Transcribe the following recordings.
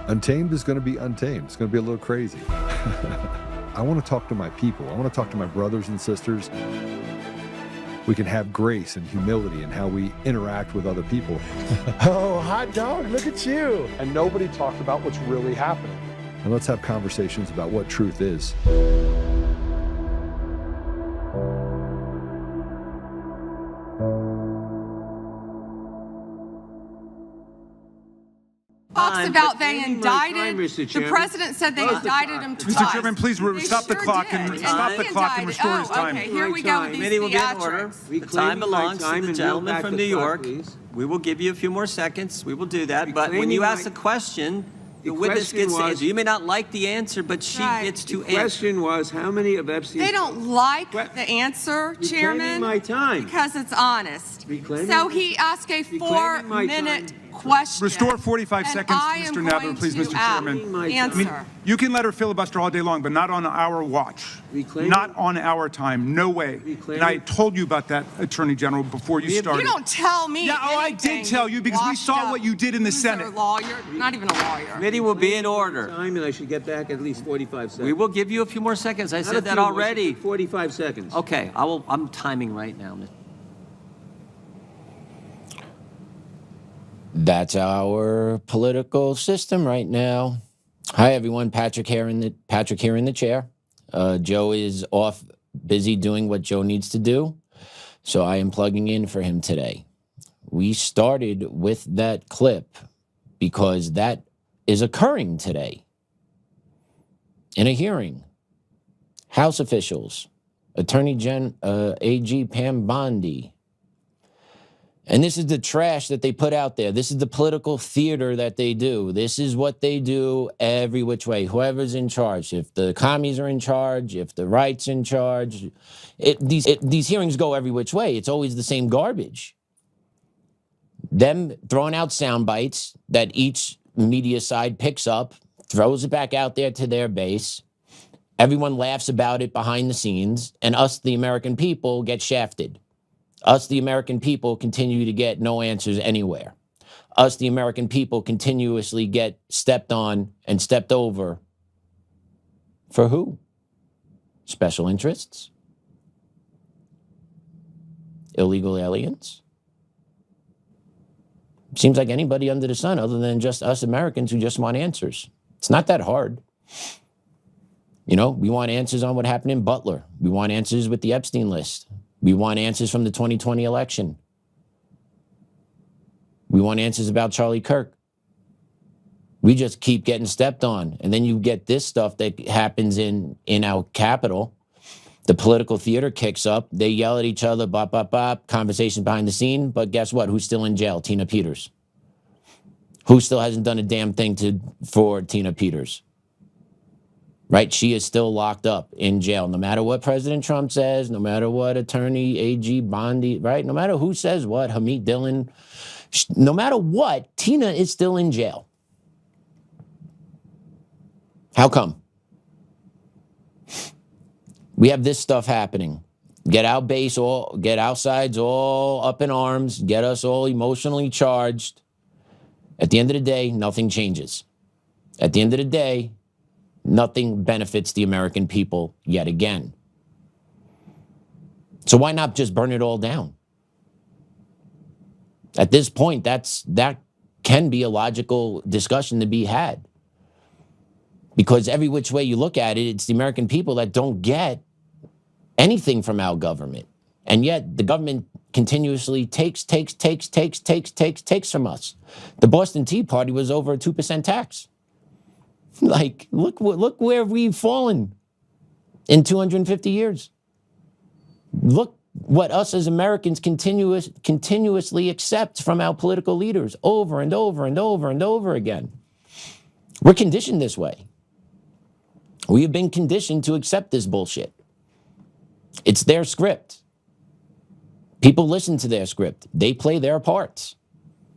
Untamed is going to be untamed. It's going to be a little crazy. I want to talk to my people. I want to talk to my brothers and sisters. We can have grace and humility in how we interact with other people. Oh, hot dog, look at you. And nobody talked about what's really happening. And let's have conversations about what truth is. Talks about they indicted. The president said they indicted him twice. Mr. Chairman, please stop the clock and stop the clock and restore his time. Okay, here we go with these Committee will get in order. theatrics. The time belongs to the gentleman from New York. We will give you a few more seconds. We will do that. But when you ask a question, the witness gets to answer. You may not like the answer, but she gets to answer. The question was, how many of Epstein's... They don't like the answer, Chairman, my time. because it's honest. Reclaiming- So he asked a Reclaiming my 4-minute time. question. Restore 45 and seconds, I am Mr. Nadler, going please, to Mr. Chairman. Answer. You can let her filibuster all day long, but not on our watch. Reclaiming- Not on our time. No way. Reclaiming- And I told you about that, Attorney General, before you started. You don't tell me. Yeah, I did tell you because we saw what you did in the Senate. Lawyer, not even a lawyer. Committee will be in order. Time, and I should get back at least 45 seconds. We will give you a few more seconds. I Not a said that few more, already. 45 seconds. Okay, I'm timing right now. That's our political system right now. Hi, everyone. Patrick here in the chair. Joe is off busy doing what Joe needs to do, so I am plugging in for him today. We started with that clip because that is occurring today in a hearing. House officials, AG Pam Bondi. And this is the trash that they put out there. This is the political theater that they do. This is what they do every which way. Whoever's in charge. If the commies are in charge, if the right's in charge, these hearings go every which way. It's always the same garbage. Them throwing out sound bites that each media side picks up, throws it back out there to their base. Everyone laughs about it behind the scenes, and us, the American people, get shafted. Us, the American people, continue to get no answers anywhere. Us, the American people, continuously get stepped on and stepped over. For who? Special interests? Illegal aliens? Seems like anybody under the sun other than just us Americans who just want answers. It's not that hard. You know, we want answers on what happened in Butler. We want answers with the Epstein list. We want answers from the 2020 election. We want answers about Charlie Kirk. We just keep getting stepped on. And then you get this stuff that happens in our capital. The political theater kicks up. They yell at each other, bop, bop, bop, conversation behind the scene. But guess what? Who's still in jail? Tina Peters. Who still hasn't done a damn thing for Tina Peters? Right? She is still locked up in jail. No matter what President Trump says, no matter what Attorney AG Bondi, right? No matter who says what, Hamid Dillon, no matter what, Tina is still in jail. How come? We have this stuff happening. Get our sides all up in arms, get us all emotionally charged. At the end of the day, nothing changes. At the end of the day, nothing benefits the American people yet again. So why not just burn it all down? At this point, that can be a logical discussion to be had. Because every which way you look at it, it's the American people that don't get anything from our government. And yet the government continuously takes from us. The Boston Tea Party was over a 2% tax. Like, look where we've fallen in 250 years. Look what us as Americans continuously accept from our political leaders over and over and over and over again. We're conditioned this way. We have been conditioned to accept this bullshit. It's their script. People listen to their script. They play their parts.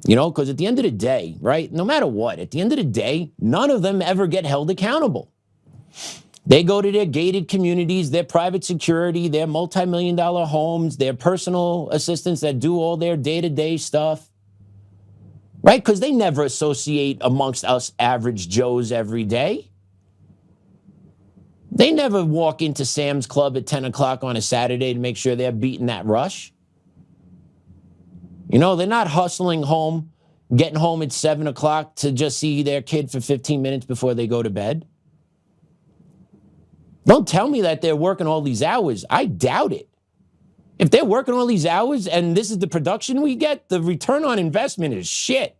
You know, because at the end of the day, right, no matter what, at the end of the day, none of them ever get held accountable. They go to their gated communities, their private security, their multi-million-dollar homes, their personal assistants that do all their day-to-day stuff. right? Because they never associate amongst us average Joes every day. They never walk into Sam's Club at 10 o'clock on a Saturday to make sure they're beating that rush. You know, they're not hustling home, getting home at 7 o'clock to just see their kid for 15 minutes before they go to bed. Don't tell me that they're working all these hours. I doubt it. If they're working all these hours and this is the production we get, the return on investment is shit.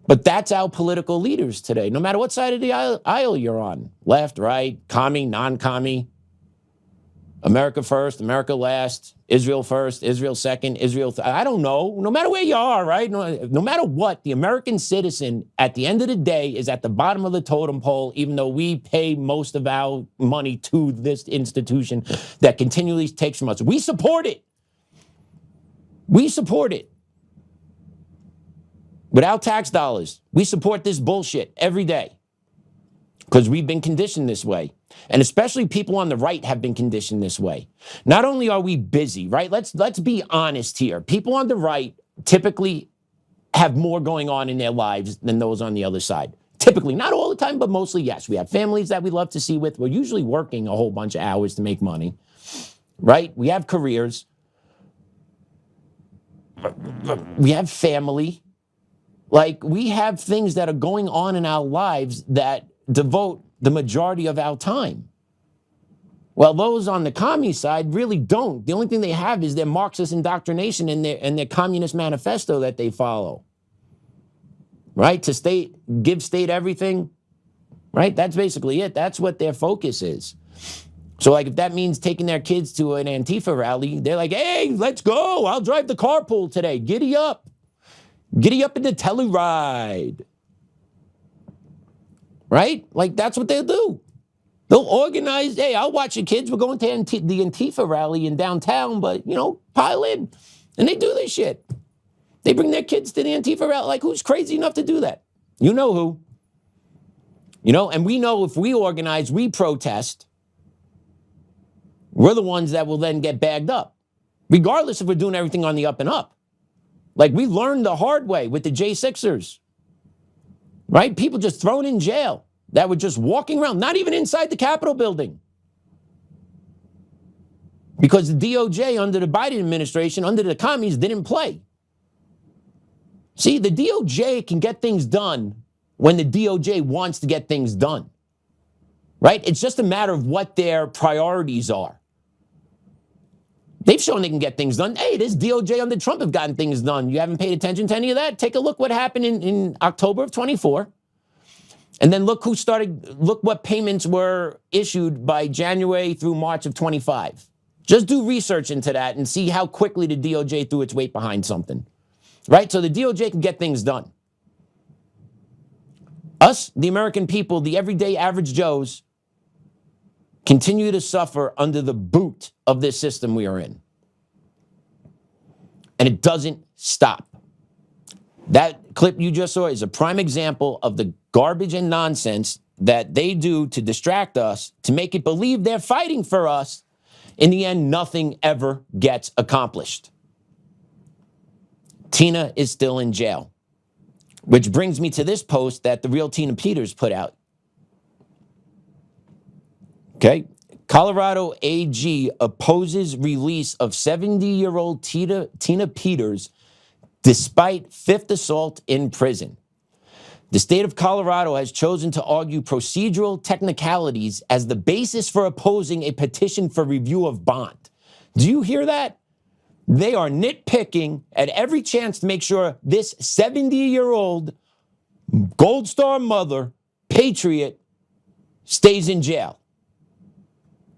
But that's our political leaders today, no matter what side of the aisle you're on. Left, right, commie, non-commie, America first, America last, Israel first, Israel second, Israel I don't know. No matter where you are, right? No matter what, the American citizen at the end of the day is at the bottom of the totem pole, even though we pay most of our money to this institution that continually takes from us. We support it. We support it. With our tax dollars, we support this bullshit every day because we've been conditioned this way. And especially people on the right have been conditioned this way. Not only are we busy, right? Let's be honest here. People on the right typically have more going on in their lives than those on the other side. Typically, not all the time, but mostly, yes. We have families that we love to see with. We're usually working a whole bunch of hours to make money, right? We have careers. We have family. Like, we have things that are going on in our lives that devote the majority of our time. Well, those on the commie side really don't. The only thing they have is their Marxist indoctrination and their communist manifesto that they follow. Right? To give state everything. Right? That's basically it. That's what their focus is. So, like, if that means taking their kids to an Antifa rally, they're like, hey, let's go. I'll drive the carpool today. Giddy up. Giddy up in the Telluride. Right? Like, that's what they'll do. They'll organize, hey, I'll watch your kids. We're going to the Antifa rally in downtown, but, you know, pile in. And they do this shit. They bring their kids to the Antifa rally. Like, who's crazy enough to do that? You know who. You know, and we know if we organize, we protest, we're the ones that will then get bagged up, regardless if we're doing everything on the up and up. Like, we learned the hard way with the J6ers, right? People just thrown in jail that were just walking around, not even inside the Capitol building. Because the DOJ under the Biden administration, under the commies, didn't play. See, the DOJ can get things done when the DOJ wants to get things done, right? It's just a matter of what their priorities are. They've shown they can get things done. Hey, this DOJ under Trump have gotten things done. You haven't paid attention to any of that? Take a look what happened in October of 24. And then look what payments were issued by January through March of 25. Just do research into that and see how quickly the DOJ threw its weight behind something, right? So the DOJ can get things done. Us, the American people, the everyday average Joes, continue to suffer under the boot of this system we are in. And it doesn't stop. That clip you just saw is a prime example of the garbage and nonsense that they do to distract us, to make it believe they're fighting for us. In the end, nothing ever gets accomplished. Tina is still in jail. Which brings me to this post that the real Tina Peters put out. Okay. Colorado AG opposes release of 70-year-old Tina Peters despite fifth assault in prison. The state of Colorado has chosen to argue procedural technicalities as the basis for opposing a petition for review of bond. Do you hear that? They are nitpicking at every chance to make sure this 70-year-old Gold Star mother, patriot, stays in jail.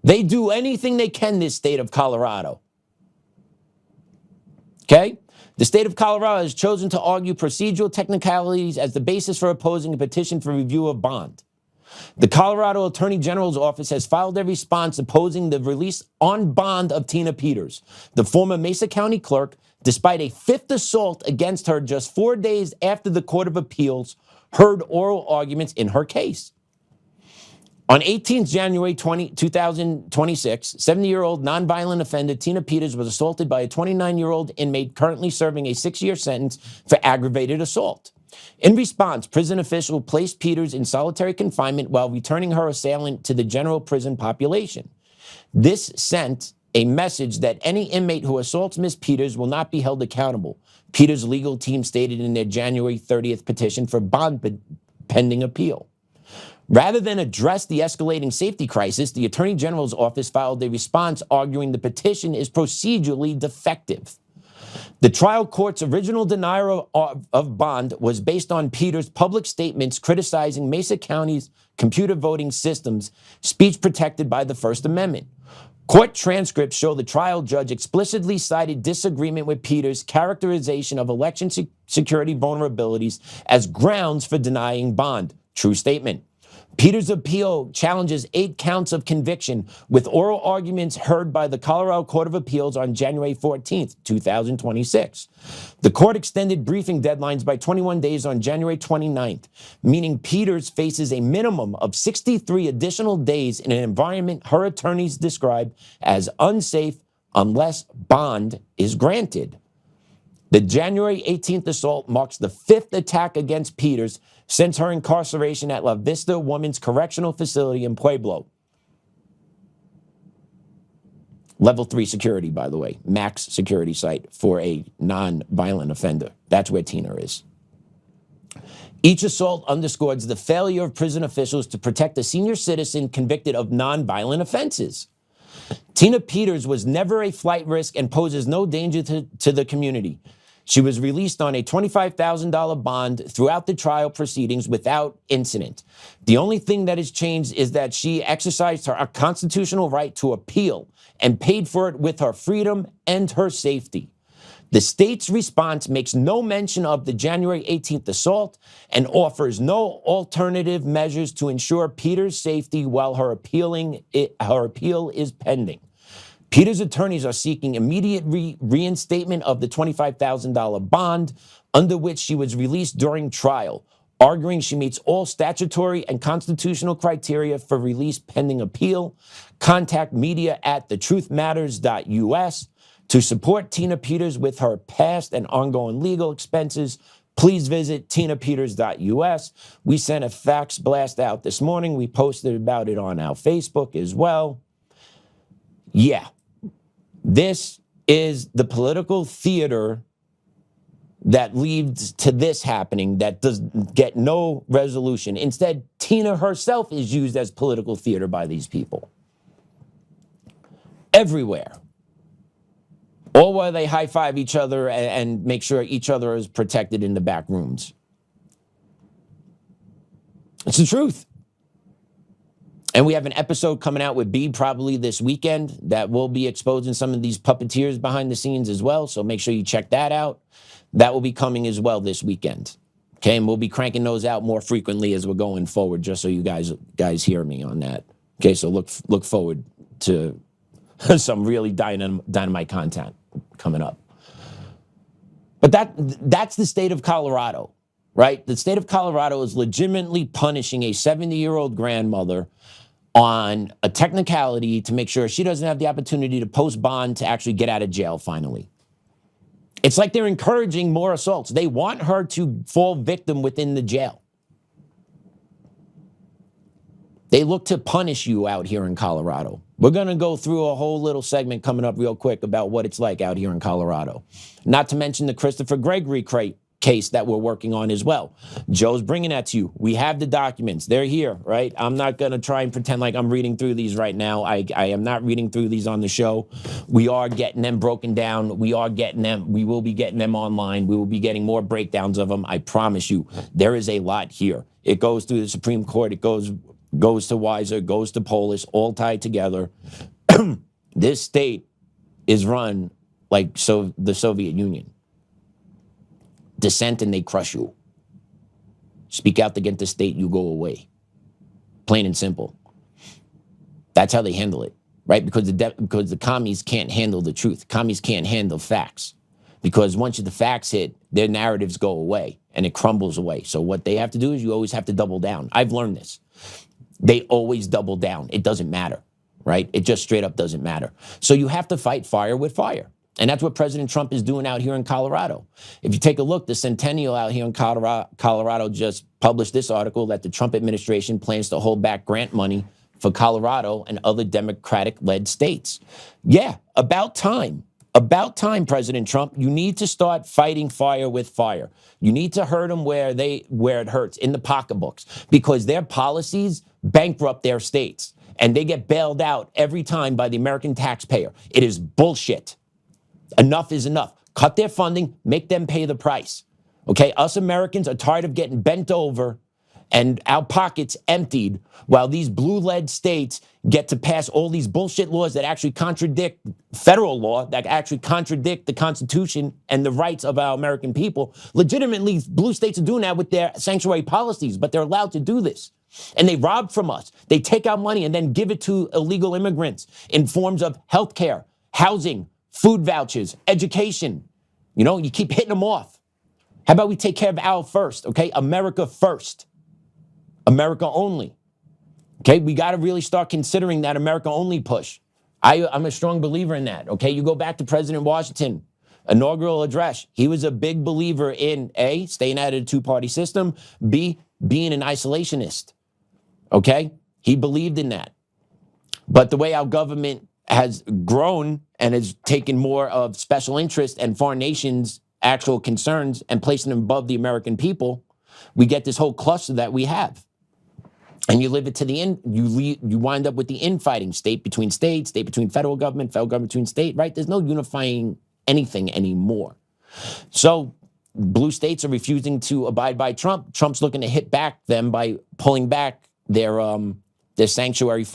They do anything they can, this state of Colorado. Okay? The state of Colorado has chosen to argue procedural technicalities as the basis for opposing a petition for review of bond. The Colorado Attorney General's office has filed a response opposing the release on bond of Tina Peters, the former Mesa County clerk, despite a fifth assault against her just 4 days after the Court of Appeals heard oral arguments in her case. On 18th January 2026, 70-year-old nonviolent offender Tina Peters was assaulted by a 29-year-old inmate currently serving a 6-year sentence for aggravated assault. In response, prison officials placed Peters in solitary confinement while returning her assailant to the general prison population. This sent a message that any inmate who assaults Ms. Peters will not be held accountable, Peters' legal team stated in their January 30th petition for bond pending appeal. Rather than address the escalating safety crisis, the Attorney General's office filed a response arguing the petition is procedurally defective. The trial court's original denial of bond was based on Peters' public statements criticizing Mesa County's computer voting systems, speech protected by the First Amendment. Court transcripts show the trial judge explicitly cited disagreement with Peters' characterization of election security vulnerabilities as grounds for denying bond. True statement. Peters' appeal challenges 8 counts of conviction with oral arguments heard by the Colorado Court of Appeals on January 14th, 2026. The court extended briefing deadlines by 21 days on January 29th, meaning Peters faces a minimum of 63 additional days in an environment her attorneys describe as unsafe unless bond is granted. The January 18th assault marks the 5th attack against Peters since her incarceration at La Vista Women's Correctional Facility in Pueblo. Level 3 security, by the way, max security site for a non-violent offender. That's where Tina is. Each assault underscores the failure of prison officials to protect a senior citizen convicted of non-violent offenses. Tina Peters was never a flight risk and poses no danger to the community. She was released on a $25,000 bond throughout the trial proceedings without incident. The only thing that has changed is that she exercised her constitutional right to appeal and paid for it with her freedom and her safety. The state's response makes no mention of the January 18th assault and offers no alternative measures to ensure Peters' safety while her appeal is pending. Peters' attorneys are seeking immediate reinstatement of the $25,000 bond under which she was released during trial, arguing she meets all statutory and constitutional criteria for release pending appeal. Contact media at thetruthmatters.us. To support Tina Peters with her past and ongoing legal expenses, please visit tinapeters.us. We sent a fax blast out this morning. We posted about it on our Facebook as well. Yeah. This is the political theater that leads to this happening that does get no resolution. Instead, Tina herself is used as political theater by these people. Everywhere. All while they high-five each other and make sure each other is protected in the back rooms. It's the truth. And we have an episode coming out with B probably this weekend that will be exposing some of these puppeteers behind the scenes as well. So make sure you check that out. That will be coming as well this weekend. Okay, and we'll be cranking those out more frequently as we're going forward, just so you guys hear me on that. Okay, so look forward to some really dynamite content coming up. But that's the state of Colorado, right? The state of Colorado is legitimately punishing a 70-year-old grandmother on a technicality to make sure she doesn't have the opportunity to post bond to actually get out of jail finally. It's like they're encouraging more assaults. They want her to fall victim within the jail. They look to punish you out here in Colorado. We're going to go through a whole little segment coming up real quick about what it's like out here in Colorado. Not to mention the Christopher Gregory case that we're working on as well. Joe's bringing that to you. We have the documents. They're here, right? I'm not going to try and pretend like I'm reading through these right now. I am not reading through these on the show. We are getting them broken down. We are getting them. We will be getting them online. We will be getting more breakdowns of them. I promise you, there is a lot here. It goes through the Supreme Court. It goes to Weiser, goes to Polis, all tied together. This state is run like the Soviet Union. Dissent and they crush you. Speak out against the state, you go away. Plain and simple. That's how they handle it, right? Because the commies can't handle the truth. Commies can't handle facts. Because once the facts hit, their narratives go away and it crumbles away. So what they have to do is you always have to double down. I've learned this. They always double down. It doesn't matter, right? It just straight up doesn't matter. So you have to fight fire with fire. And that's what President Trump is doing out here in Colorado. If you take a look, the Centennial out here in Colorado just published this article that the Trump administration plans to hold back grant money for Colorado and other Democratic-led states. Yeah, about time. About time, President Trump. You need to start fighting fire with fire. You need to hurt them where it hurts, in the pocketbooks, because their policies bankrupt their states, and they get bailed out every time by the American taxpayer. It is bullshit. Enough is enough. Cut their funding, make them pay the price. Okay, us Americans are tired of getting bent over and our pockets emptied while these blue-led states get to pass all these bullshit laws that actually contradict federal law, that actually contradict the Constitution and the rights of our American people. Legitimately, blue states are doing that with their sanctuary policies, but they're allowed to do this. And they rob from us. They take our money and then give it to illegal immigrants in forms of health care, housing, food vouchers, education. You know, you keep hitting them off. How about we take care of our first, okay? America first. America only. Okay, we got to really start considering that America only push. I'm a strong believer in that, okay? You go back to President Washington, inaugural address. He was a big believer in A, staying out of the two-party system, B, being an isolationist, okay? He believed in that. But the way our government has grown and has taken more of special interest and foreign nations' actual concerns and placing them above the American people, we get this whole cluster that we have. And you live it to the end, you wind up with the infighting, state between federal government between state, right? There's no unifying anything anymore. So blue states are refusing to abide by Trump. Trump's looking to hit back them by pulling back their sanctuary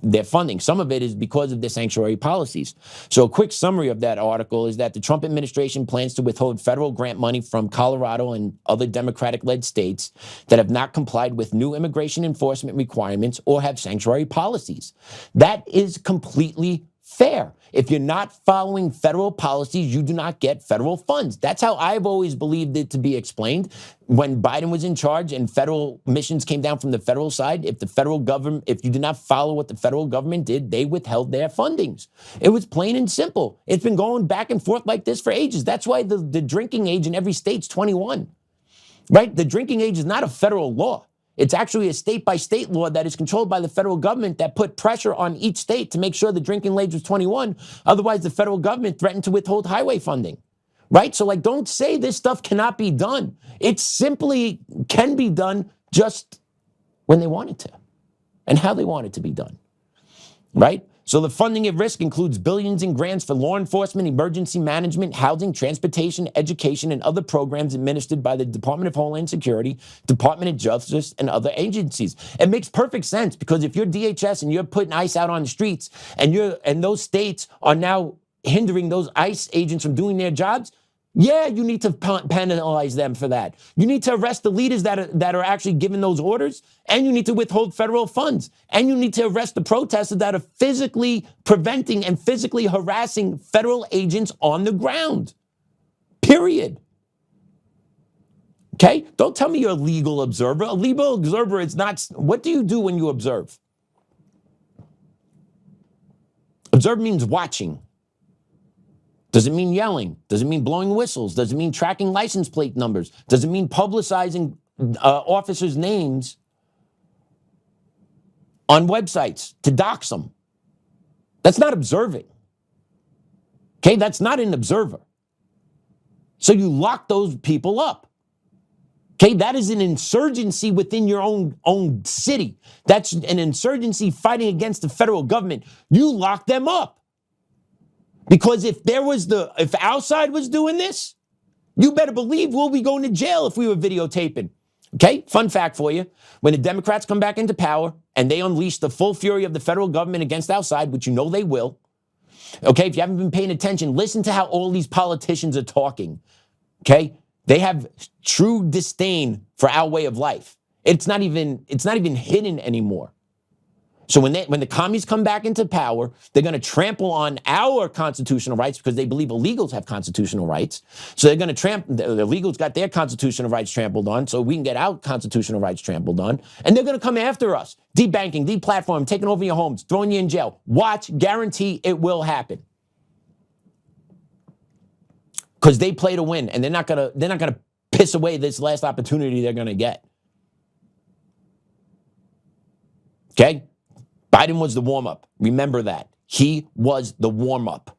their funding. Some of it is because of their sanctuary policies. So a quick summary of that article is that the Trump administration plans to withhold federal grant money from Colorado and other Democratic-led states that have not complied with new immigration enforcement requirements or have sanctuary policies. That is completely fair. If you're not following federal policies, you do not get federal funds. That's how I've always believed it to be explained. When Biden was in charge and federal missions came down from the federal side, if you did not follow what the federal government did, they withheld their fundings. It was plain and simple. It's been going back and forth like this for ages. That's why the drinking age in every state's 21, right? The drinking age is not a federal law. It's actually a state-by-state law that is controlled by the federal government that put pressure on each state to make sure the drinking age was 21. Otherwise, the federal government threatened to withhold highway funding, right? So, don't say this stuff cannot be done. It simply can be done just when they want it to and how they want it to be done, right? So the funding at risk includes billions in grants for law enforcement, emergency management, housing, transportation, education, and other programs administered by the Department of Homeland Security, Department of Justice, and other agencies. It makes perfect sense because if you're DHS and you're putting ICE out on the streets and those states are now hindering those ICE agents from doing their jobs, yeah, you need to penalize them for that. You need to arrest the leaders that are actually giving those orders, and you need to withhold federal funds, and you need to arrest the protesters that are physically preventing and physically harassing federal agents on the ground. Period. Okay? Don't tell me you're a legal observer. A legal observer is not. What do you do when you observe? Observe means watching. Does it mean yelling? Does it mean blowing whistles? Does it mean tracking license plate numbers? Does it mean publicizing officers' names on websites to dox them? That's not observing. Okay, that's not an observer. So you lock those people up. Okay, that is an insurgency within your own city. That's an insurgency fighting against the federal government. You lock them up. Because if our side was doing this, you better believe we'll be going to jail if we were videotaping. Okay, fun fact for you. When the Democrats come back into power and they unleash the full fury of the federal government against our side, which you know they will, okay, if you haven't been paying attention, listen to how all these politicians are talking, okay? They have true disdain for our way of life. It's not even hidden anymore. So when the commies come back into power, they're going to trample on our constitutional rights because they believe illegals have constitutional rights. So they're going to trample, the illegals got their constitutional rights trampled on, so we can get our constitutional rights trampled on. And they're going to come after us. Debanking, deplatforming, taking over your homes, throwing you in jail. Watch, guarantee it will happen. Because they play to win, and they're not gonna piss away this last opportunity they're gonna get. Okay? Biden was the warm-up. Remember that. He was the warm-up.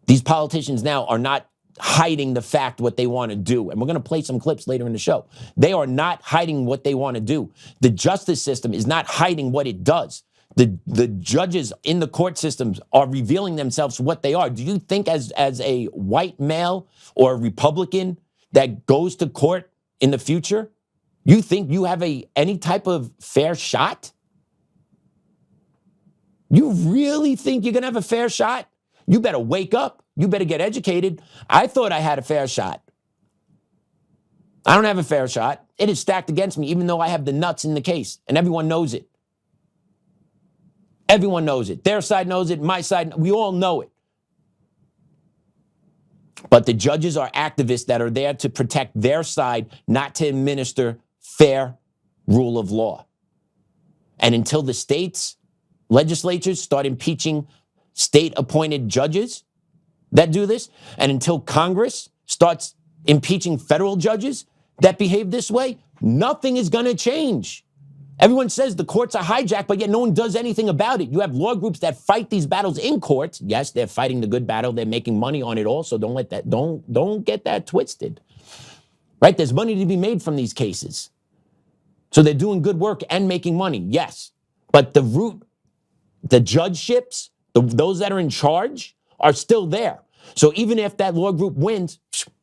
These politicians now are not hiding the fact what they want to do. And we're going to play some clips later in the show. They are not hiding what they want to do. The justice system is not hiding what it does. The judges in the court systems are revealing themselves what they are. Do you think as a white male or a Republican that goes to court in the future, you think you have any type of fair shot? You really think you're going to have a fair shot? You better wake up. You better get educated. I thought I had a fair shot. I don't have a fair shot. It is stacked against me, even though I have the nuts in the case, and everyone knows it. Everyone knows it. Their side knows it. My side, we all know it. But the judges are activists that are there to protect their side, not to administer fair rule of law. And until the states, legislatures start impeaching state-appointed judges that do this, and until Congress starts impeaching federal judges that behave this way, nothing is going to change. Everyone says the courts are hijacked, but yet no one does anything about it. You have law groups that fight these battles in courts. Yes, they're fighting the good battle. They're making money on it also. Don't get that twisted. Right? There's money to be made from these cases. So they're doing good work and making money. Yes. But the judgeships, those that are in charge are still there. So even if that law group wins,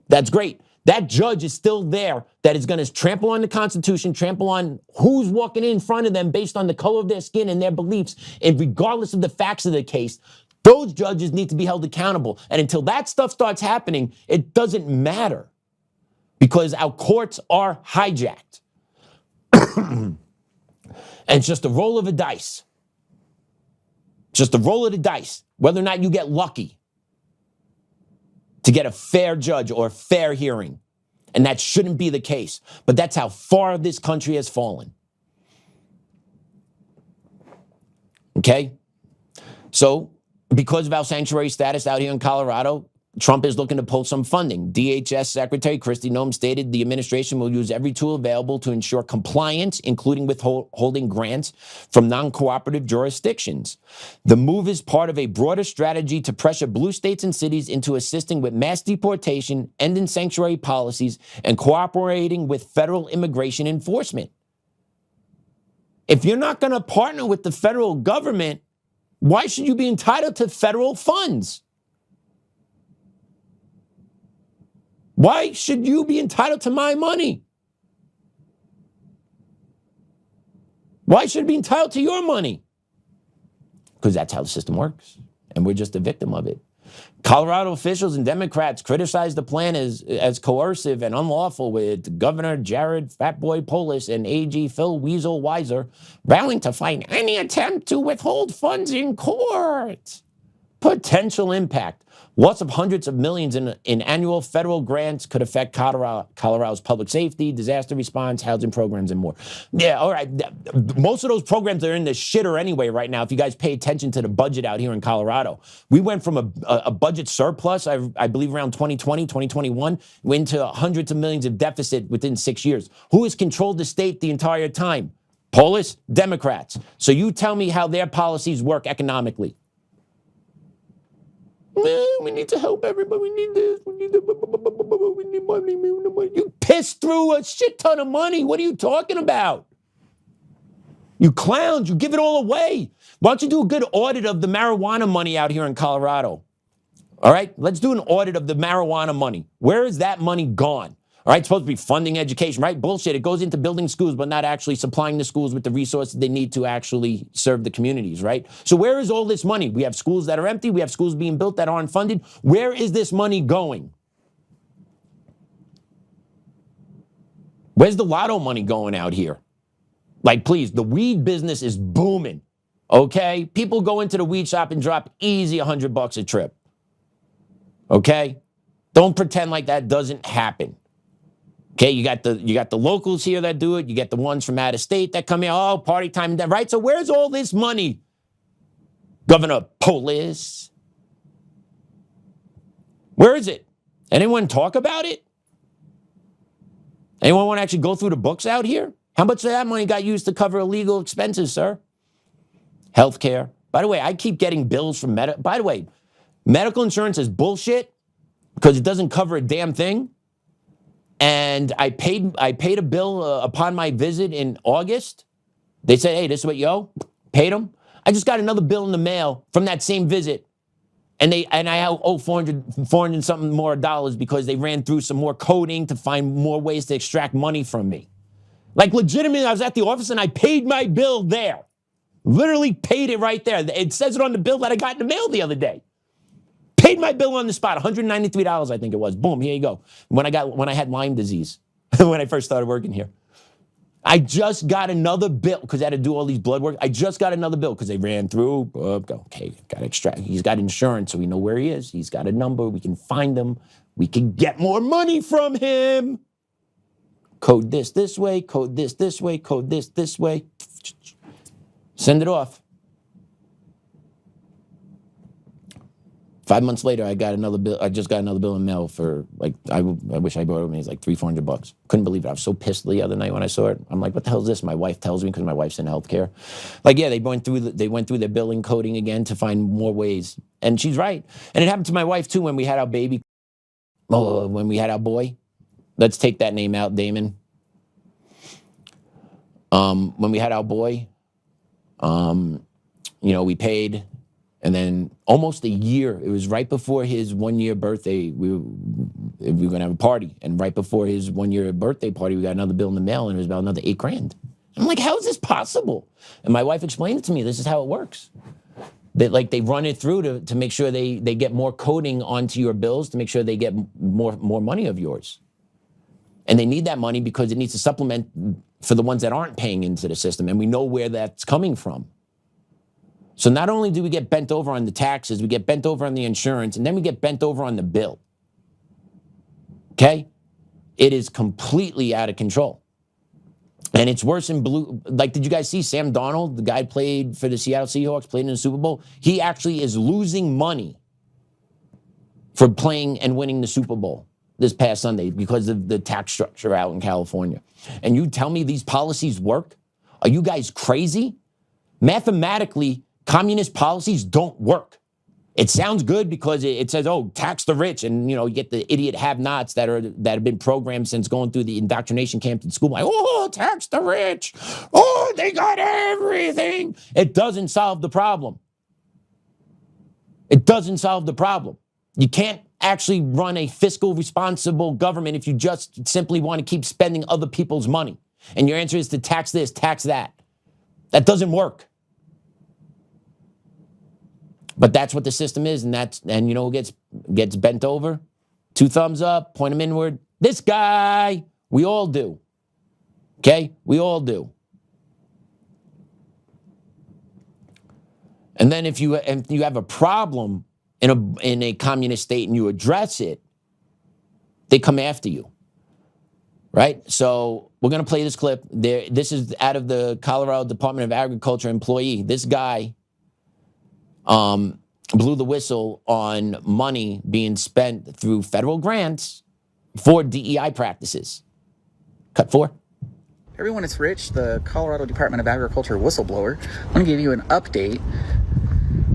that's great. That judge is still there that is going to trample on the Constitution, trample on who's walking in front of them based on the color of their skin and their beliefs. And regardless of the facts of the case, those judges need to be held accountable. And until that stuff starts happening, it doesn't matter because our courts are hijacked. And it's just a roll of the dice. Just a roll of the dice, whether or not you get lucky to get a fair judge or a fair hearing. And that shouldn't be the case. But that's how far this country has fallen. Okay? So, because of our sanctuary status out here in Colorado, Trump is looking to pull some funding. DHS Secretary Kristi Noem stated the administration will use every tool available to ensure compliance, including withholding grants from non-cooperative jurisdictions. The move is part of a broader strategy to pressure blue states and cities into assisting with mass deportation, ending sanctuary policies, and cooperating with federal immigration enforcement. If you're not going to partner with the federal government, why should you be entitled to federal funds? Why should you be entitled to my money? Why should I be entitled to your money? Because that's how the system works, and we're just a victim of it. Colorado officials and Democrats criticized the plan as coercive and unlawful, with Governor Jared Fatboy Polis and AG Phil Weasel Weiser vowing to fight any attempt to withhold funds in court. Potential impact. Loss of hundreds of millions in annual federal grants could affect Colorado's public safety, disaster response, housing programs, and more. Yeah, all right. Most of those programs are in the shitter anyway right now, if you guys pay attention to the budget out here in Colorado. We went from a budget surplus, I believe around 2020, 2021, into hundreds of millions of deficit within 6 years. Who has controlled the state the entire time? Polis, Democrats. So you tell me how their policies work economically. We need to help everybody. We need this. We need money. You pissed through a shit ton of money. What are you talking about? You clowns, you give it all away. Why don't you do a good audit of the marijuana money out here in Colorado? All right, let's do an audit of the marijuana money. Where is that money gone? All right, it's supposed to be funding education, right? Bullshit. It goes into building schools, but not actually supplying the schools with the resources they need to actually serve the communities, right? So where is all this money? We have schools that are empty. We have schools being built that aren't funded. Where is this money going? Where's the lotto money going out here? Like, please, the weed business is booming. Okay? People go into the weed shop and drop easy $100 a trip. Okay? Don't pretend like that doesn't happen. Okay, you got the locals here that do it. You get the ones from out of state that come here. Oh, party time, right? So where's all this money, Governor Polis? Where is it? Anyone talk about it? Anyone want to actually go through the books out here? How much of that money got used to cover illegal expenses, sir? Healthcare. By the way, I keep getting bills from By the way, medical insurance is bullshit because it doesn't cover a damn thing. And I paid a bill upon my visit in August. They said, hey, this is what you owe. Paid them. I just got another bill in the mail from that same visit. And I owe 400 something more dollars because they ran through some more coding to find more ways to extract money from me. Like legitimately, I was at the office and I paid my bill there. Literally paid it right there. It says it on the bill that I got in the mail the other day. Paid my bill on the spot, $193, I think it was. Boom, here you go. When I had Lyme disease, when I first started working here. I just got another bill because I had to do all these blood work. I just got another bill because they ran through. Okay, got to extract. He's got insurance, so we know where he is. He's got a number. We can find him. We can get more money from him. Code this way, code this way, code this way. Send it off. 5 months later, I got another bill. I just got another bill in mail for like, I wish I brought it with me. It's like $300-400. Couldn't believe it. I was so pissed the other night when I saw it. I'm like, what the hell is this? My wife tells me because my wife's in healthcare. Like, yeah, they went through their billing coding again to find more ways. And she's right. And it happened to my wife too when we had our baby. When we had our boy. Let's take that name out, Damon. When we had our boy, we paid. And then almost a year, it was right before his 1 year birthday, we were going to have a party. And right before his 1 year birthday party, we got another bill in the mail and it was about another $8,000. I'm like, how is this possible? And my wife explained it to me. This is how it works. They run it through to make sure they get more coding onto your bills to make sure they get more money of yours. And they need that money because it needs to supplement for the ones that aren't paying into the system. And we know where that's coming from. So not only do we get bent over on the taxes, we get bent over on the insurance, and then we get bent over on the bill. Okay? It is completely out of control. And it's worse in blue. Like, did you guys see Sam Darnold, the guy played for the Seattle Seahawks, played in the Super Bowl? He actually is losing money for playing and winning the Super Bowl this past Sunday because of the tax structure out in California. And you tell me these policies work? Are you guys crazy? Mathematically, communist policies don't work. It sounds good because it says, oh, tax the rich. And, you get the idiot have-nots that have been programmed since going through the indoctrination camps in school. Like, oh, tax the rich. Oh, they got everything. It doesn't solve the problem. It doesn't solve the problem. You can't actually run a fiscal responsible government if you just simply want to keep spending other people's money. And your answer is to tax this, tax that. That doesn't work. But that's what the system is, and you know who gets bent over? 2 thumbs up, point them inward. This guy. We all do. Okay? We all do. And then if you have a problem in a communist state and you address it, they come after you. Right? So we're going to play this clip. This is out of the Colorado Department of Agriculture employee. This guy blew the whistle on money being spent through federal grants for DEI practices. Cut 4. Everyone, it's Rich, the Colorado Department of Agriculture whistleblower. I'm going to give you an update.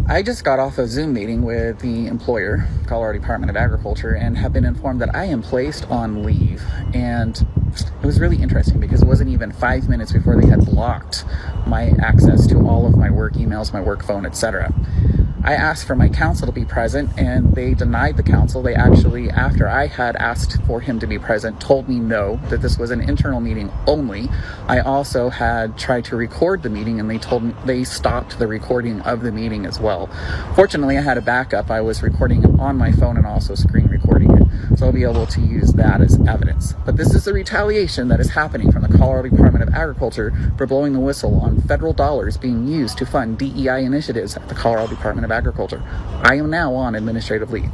I just got off a Zoom meeting with the employer, Colorado Department of Agriculture, and have been informed that I am placed on leave. And it was really interesting because it wasn't even 5 minutes before they had blocked my access to all of my work emails, my work phone, etc. I asked for my counsel to be present, and they denied the counsel. They actually, after I had asked for him to be present, told me no, that this was an internal meeting only. I also had tried to record the meeting, and they told me they stopped the recording of the meeting as well. Fortunately, I had a backup. I was recording on my phone and also screen recording it. So I'll be able to use that as evidence. But this is the retaliation that is happening from the Colorado Department of Agriculture for blowing the whistle on federal dollars being used to fund DEI initiatives at the Colorado Department of Agriculture. I am now on administrative leave.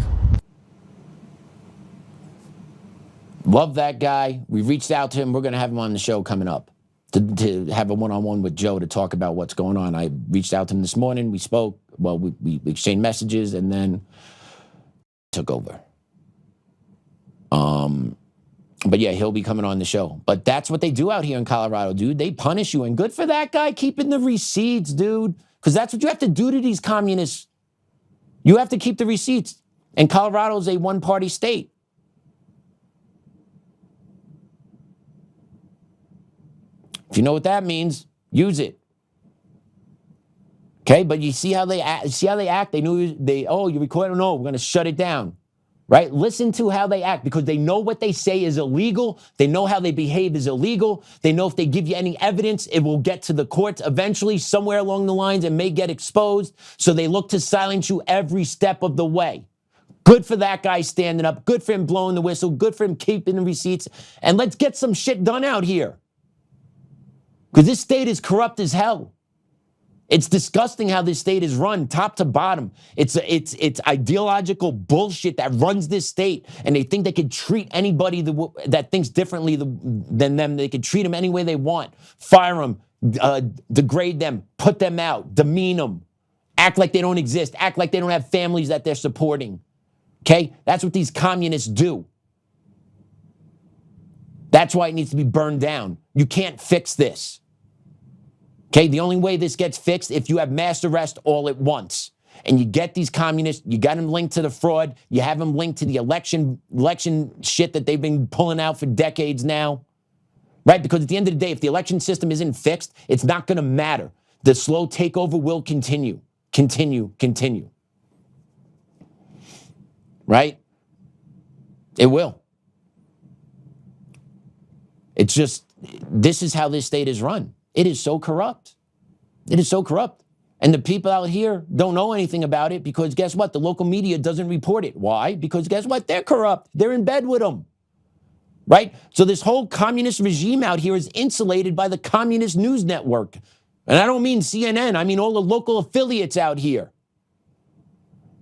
Love that guy. We reached out to him. We're going to have him on the show coming up to have a one-on-one with Joe to talk about what's going on. I reached out to him this morning. We spoke. Well, we exchanged messages and then took over. But yeah, he'll be coming on the show. But that's what they do out here in Colorado, dude. They punish you. And good for that guy keeping the receipts, dude. Because that's what you have to do to these communists. You have to keep the receipts. And Colorado is a one-party state. If you know what that means, use it. Okay, but you see how they act? They knew you recorded? No, we're going to shut it down. Right? Listen to how they act because they know what they say is illegal. They know how they behave is illegal. They know if they give you any evidence, it will get to the courts eventually somewhere along the lines and may get exposed. So they look to silence you every step of the way. Good for that guy standing up. Good for him blowing the whistle. Good for him keeping the receipts. And let's get some shit done out here. Because this state is corrupt as hell. It's disgusting how this state is run, top to bottom. It's ideological bullshit that runs this state, and they think they could treat anybody that thinks differently than them. They could treat them any way they want, fire them, degrade them, put them out, demean them, act like they don't exist, act like they don't have families that they're supporting. Okay, that's what these communists do. That's why it needs to be burned down. You can't fix this. Okay, the only way this gets fixed if you have mass arrest all at once. And you get these communists, you got them linked to the fraud, you have them linked to the election shit that they've been pulling out for decades now. Right? Because at the end of the day, if the election system isn't fixed, it's not going to matter. The slow takeover will continue. Right? It will. It's just, this is how this state is run. It is so corrupt. It is so corrupt. And the people out here don't know anything about it because guess what? The local media doesn't report it. Why? Because guess what? They're corrupt. They're in bed with them. Right? So this whole communist regime out here is insulated by the communist news network. And I don't mean CNN. I mean all the local affiliates out here.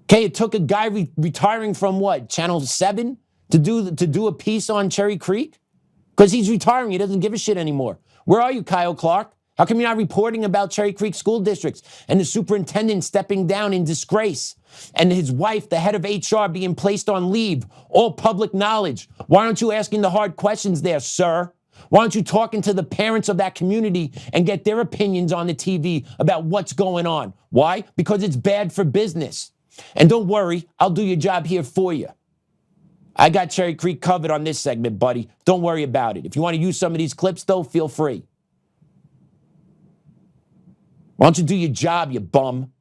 Okay, it took a guy retiring from what? Channel 7 to do a piece on Cherry Creek? Because he's retiring. He doesn't give a shit anymore. Where are you, Kyle Clark? How come you're not reporting about Cherry Creek school districts and the superintendent stepping down in disgrace and his wife, the head of HR, being placed on leave? All public knowledge. Why aren't you asking the hard questions there, sir? Why aren't you talking to the parents of that community and get their opinions on the TV about what's going on? Why? Because it's bad for business. And don't worry, I'll do your job here for you. I got Cherry Creek covered on this segment, buddy. Don't worry about it. If you want to use some of these clips, though, feel free. Why don't you do your job, you bum?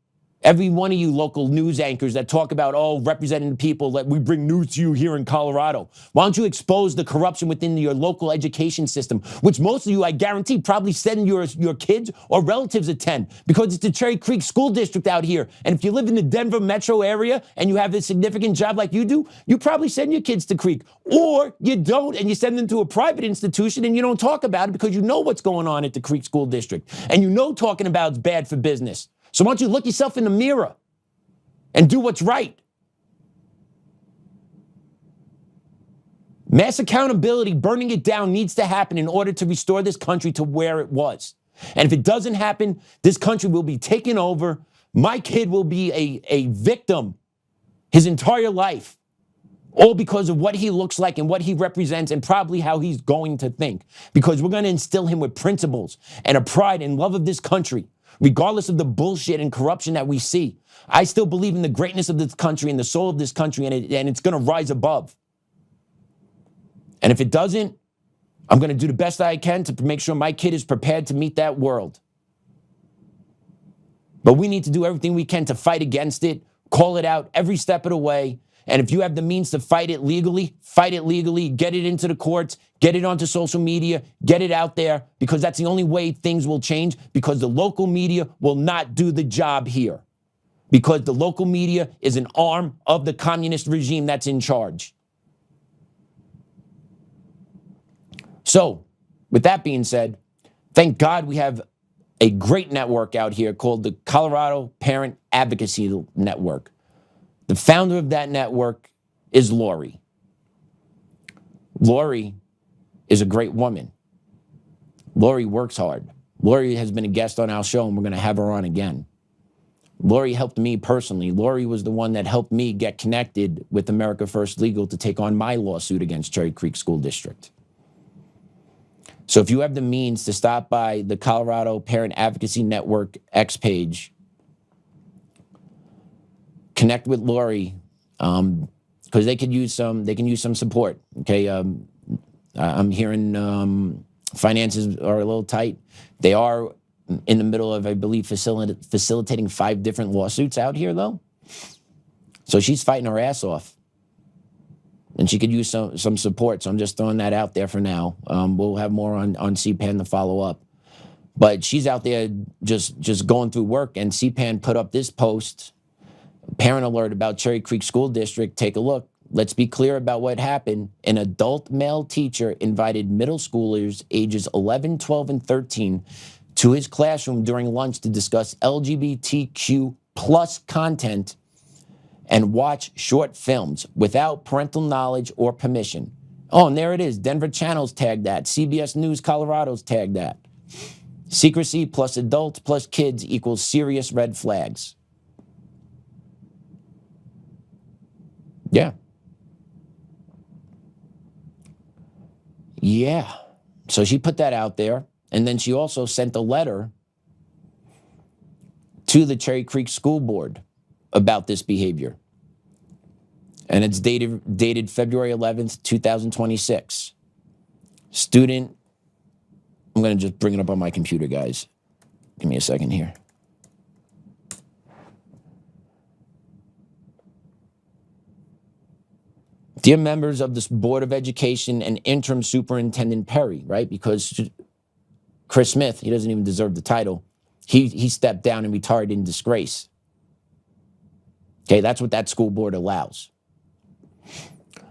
Every one of you local news anchors that talk about, representing the people, that we bring news to you here in Colorado. Why don't you expose the corruption within your local education system, which most of you, I guarantee, probably send your kids or relatives attend because it's the Cherry Creek School District out here. And if you live in the Denver metro area and you have a significant job like you do, you probably send your kids to Creek. Or you don't and you send them to a private institution and you don't talk about it because you know what's going on at the Creek School District. And you know talking about it's bad for business. So why don't you look yourself in the mirror and do what's right? Mass accountability, burning it down needs to happen in order to restore this country to where it was. And if it doesn't happen, this country will be taken over. My kid will be a victim his entire life, all because of what he looks like and what he represents and probably how he's going to think. Because we're going to instill him with principles and a pride and love of this country. Regardless of the bullshit and corruption that we see, I still believe in the greatness of this country and the soul of this country, and it's going to rise above. And if it doesn't, I'm going to do the best I can to make sure my kid is prepared to meet that world. But we need to do everything we can to fight against it, call it out every step of the way. And if you have the means to fight it legally, get it into the courts, get it onto social media, get it out there, because that's the only way things will change, because the local media will not do the job here. Because the local media is an arm of the communist regime that's in charge. So, with that being said, thank God we have a great network out here called the Colorado Parent Advocacy Network. The founder of that network is Lori. Lori is a great woman. Lori works hard. Lori has been a guest on our show, and we're going to have her on again. Lori helped me personally. Lori was the one that helped me get connected with America First Legal to take on my lawsuit against Cherry Creek School District. So if you have the means to stop by the Colorado Parent Advocacy Network X page, connect with Lori, because they can use some support. Okay, I'm hearing finances are a little tight. They are in the middle of, I believe, facilitating 5 different lawsuits out here, though. So she's fighting her ass off. And she could use some support. So I'm just throwing that out there for now. We'll have more on CPAN to follow up. But she's out there just going through work. And CPAN put up this post, parent alert about Cherry Creek School District. Take a look. Let's be clear about what happened. An adult male teacher invited middle schoolers ages 11, 12, and 13 to his classroom during lunch to discuss LGBTQ plus content and watch short films without parental knowledge or permission. Oh, and there it is. Denver Channel's tagged that. CBS News Colorado's tagged that. Secrecy plus adults plus kids equals serious red flags. Yeah. Yeah. So she put that out there. And then she also sent a letter to the Cherry Creek School Board about this behavior. And it's dated February 11th, 2026. Student, I'm going to just bring it up on my computer, guys. Give me a second here. Dear members of this Board of Education and Interim Superintendent Perry, right? Because Chris Smith, he doesn't even deserve the title. He stepped down and retired in disgrace. Okay, that's what that school board allows.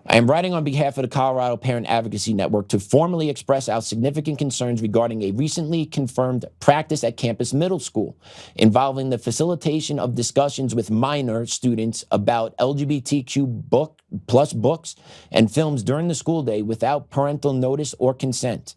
I am writing on behalf of the Colorado Parent Advocacy Network to formally express our significant concerns regarding a recently confirmed practice at Campus Middle School involving the facilitation of discussions with minor students about LGBTQ plus books and films during the school day without parental notice or consent.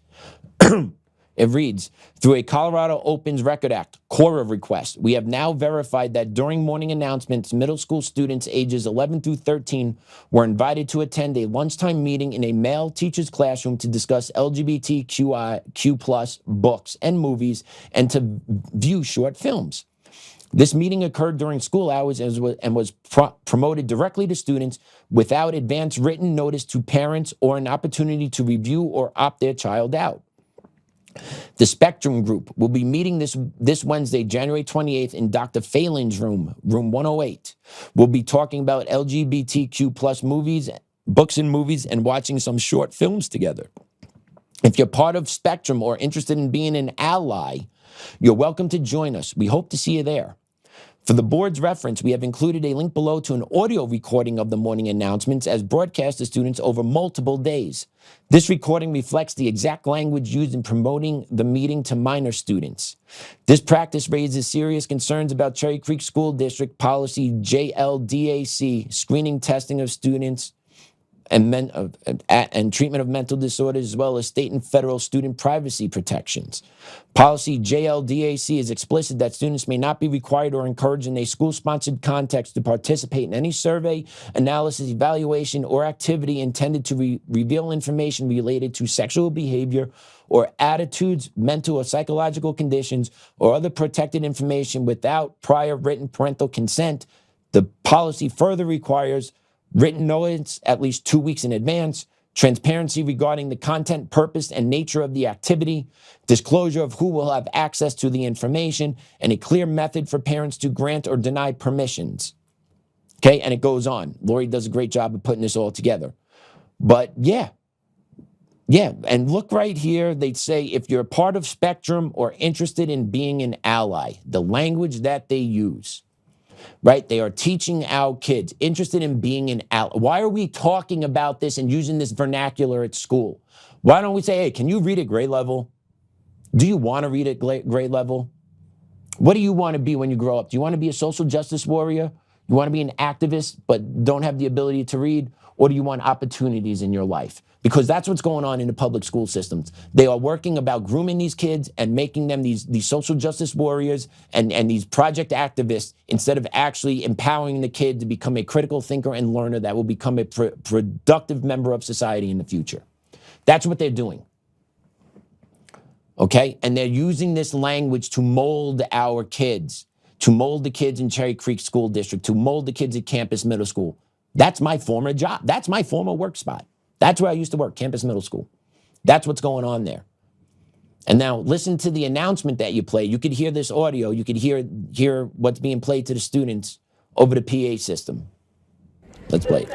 It reads, through a Colorado Opens Record Act, CORA request, we have now verified that during morning announcements, middle school students ages 11 through 13 were invited to attend a lunchtime meeting in a male teacher's classroom to discuss LGBTQ plus books and movies and to view short films. This meeting occurred during school hours and was promoted directly to students without advance written notice to parents or an opportunity to review or opt their child out. The Spectrum Group will be meeting this Wednesday, January 28th in Dr. Phelan's room 108. We'll be talking about LGBTQ plus movies, books and movies, and watching some short films together. If you're part of Spectrum or interested in being an ally, you're welcome to join us. We hope to see you there. For the board's reference, we have included a link below to an audio recording of the morning announcements as broadcast to students over multiple days. This recording reflects the exact language used in promoting the meeting to minor students. This practice raises serious concerns about Cherry Creek School District policy JLDAC, screening testing of students and treatment of mental disorders, as well as state and federal student privacy protections. Policy JLDAC is explicit that students may not be required or encouraged in a school-sponsored context to participate in any survey, analysis, evaluation, or activity intended to reveal information related to sexual behavior or attitudes, mental or psychological conditions, or other protected information without prior written parental consent. The policy further requires written notice at least 2 weeks in advance, transparency regarding the content, purpose, and nature of the activity, disclosure of who will have access to the information, and a clear method for parents to grant or deny permissions. Okay, and it goes on. Lori does a great job of putting this all together. But yeah, and look right here. They say if you're a part of Spectrum or interested in being an ally, the language that they use. Right? They are teaching our kids interested in being an ally. Why are we talking about this and using this vernacular at school? Why don't we say, hey, can you read at grade level? Do you want to read at grade level? What do you want to be when you grow up? Do you want to be a social justice warrior? You want to be an activist but don't have the ability to read? Or do you want opportunities in your life? Because that's what's going on in the public school systems. They are working about grooming these kids and making them these social justice warriors and these project activists instead of actually empowering the kid to become a critical thinker and learner that will become a productive member of society in the future. That's what they're doing. Okay? And they're using this language to mold our kids, to mold the kids in Cherry Creek School District, to mold the kids at Campus Middle School. That's my former job. That's my former work spot. That's where I used to work, Campus Middle School. That's what's going on there. And now listen to the announcement that you play. You could hear this audio. You could hear what's being played to the students over the PA system. Let's play it.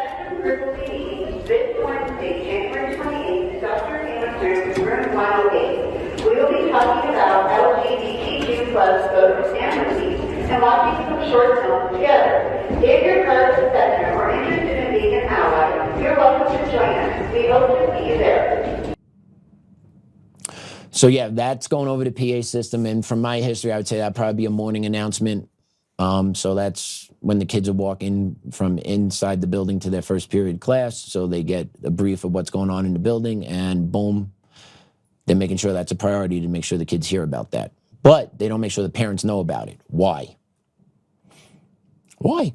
This Wednesday, January 28th, Dr. Amidst, room 108. We will be talking about LGBTQ plus voter amnesty and watching some short films together. If you're part of the session or interested in being an ally, you're welcome to join us. We hope to see you there. So yeah, that's going over the PA system. And from my history, I would say that'd probably be a morning announcement. So that's when the kids are walking from inside the building to their first period class. So they get a brief of what's going on in the building and boom, they're making sure that's a priority to make sure the kids hear about that. But they don't make sure the parents know about it. Why? Why?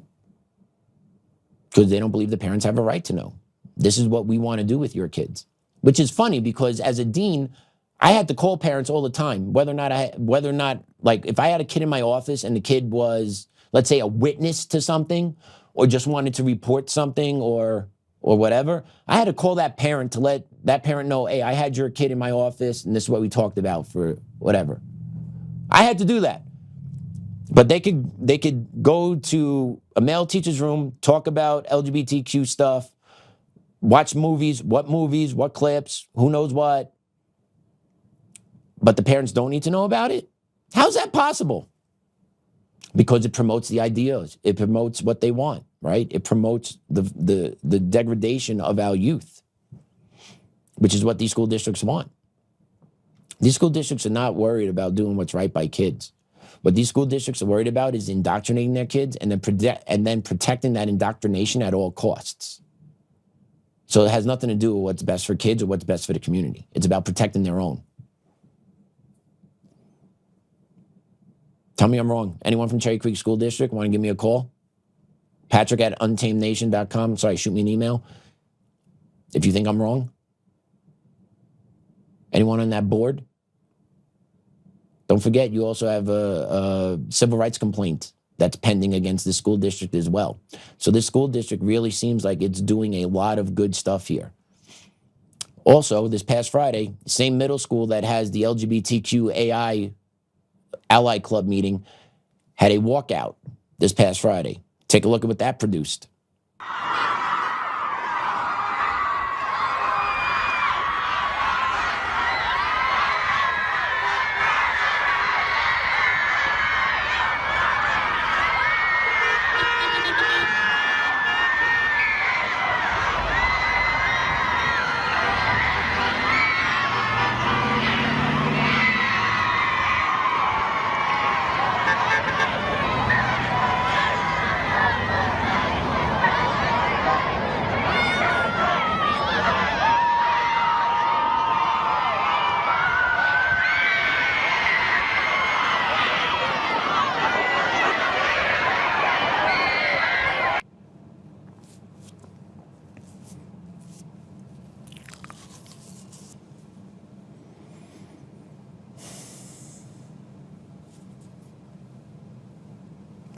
Because they don't believe the parents have a right to know. This is what we want to do with your kids. Which is funny because as a dean, I had to call parents all the time, whether or not, like if I had a kid in my office and the kid was, let's say, a witness to something or just wanted to report something or whatever, I had to call that parent to let that parent know, hey, I had your kid in my office and this is what we talked about for whatever. I had to do that. But they could go to a male teacher's room, talk about LGBTQ stuff, watch movies, what clips, who knows what. But the parents don't need to know about it? How's that possible? Because it promotes the ideas. It promotes what they want, right? It promotes the degradation of our youth, which is what these school districts want. These school districts are not worried about doing what's right by kids. What these school districts are worried about is indoctrinating their kids and then protecting that indoctrination at all costs. So it has nothing to do with what's best for kids or what's best for the community. It's about protecting their own. Tell me I'm wrong. Anyone from Cherry Creek School District want to give me a call? Patrick@untamednation.com. Sorry, shoot me an email if you think I'm wrong. Anyone on that board? Don't forget, you also have a civil rights complaint that's pending against the school district as well. So this school district really seems like it's doing a lot of good stuff here. Also, this past Friday, same middle school that has the LGBTQ AI Ally Club meeting had a walkout this past Friday. Take a look at what that produced.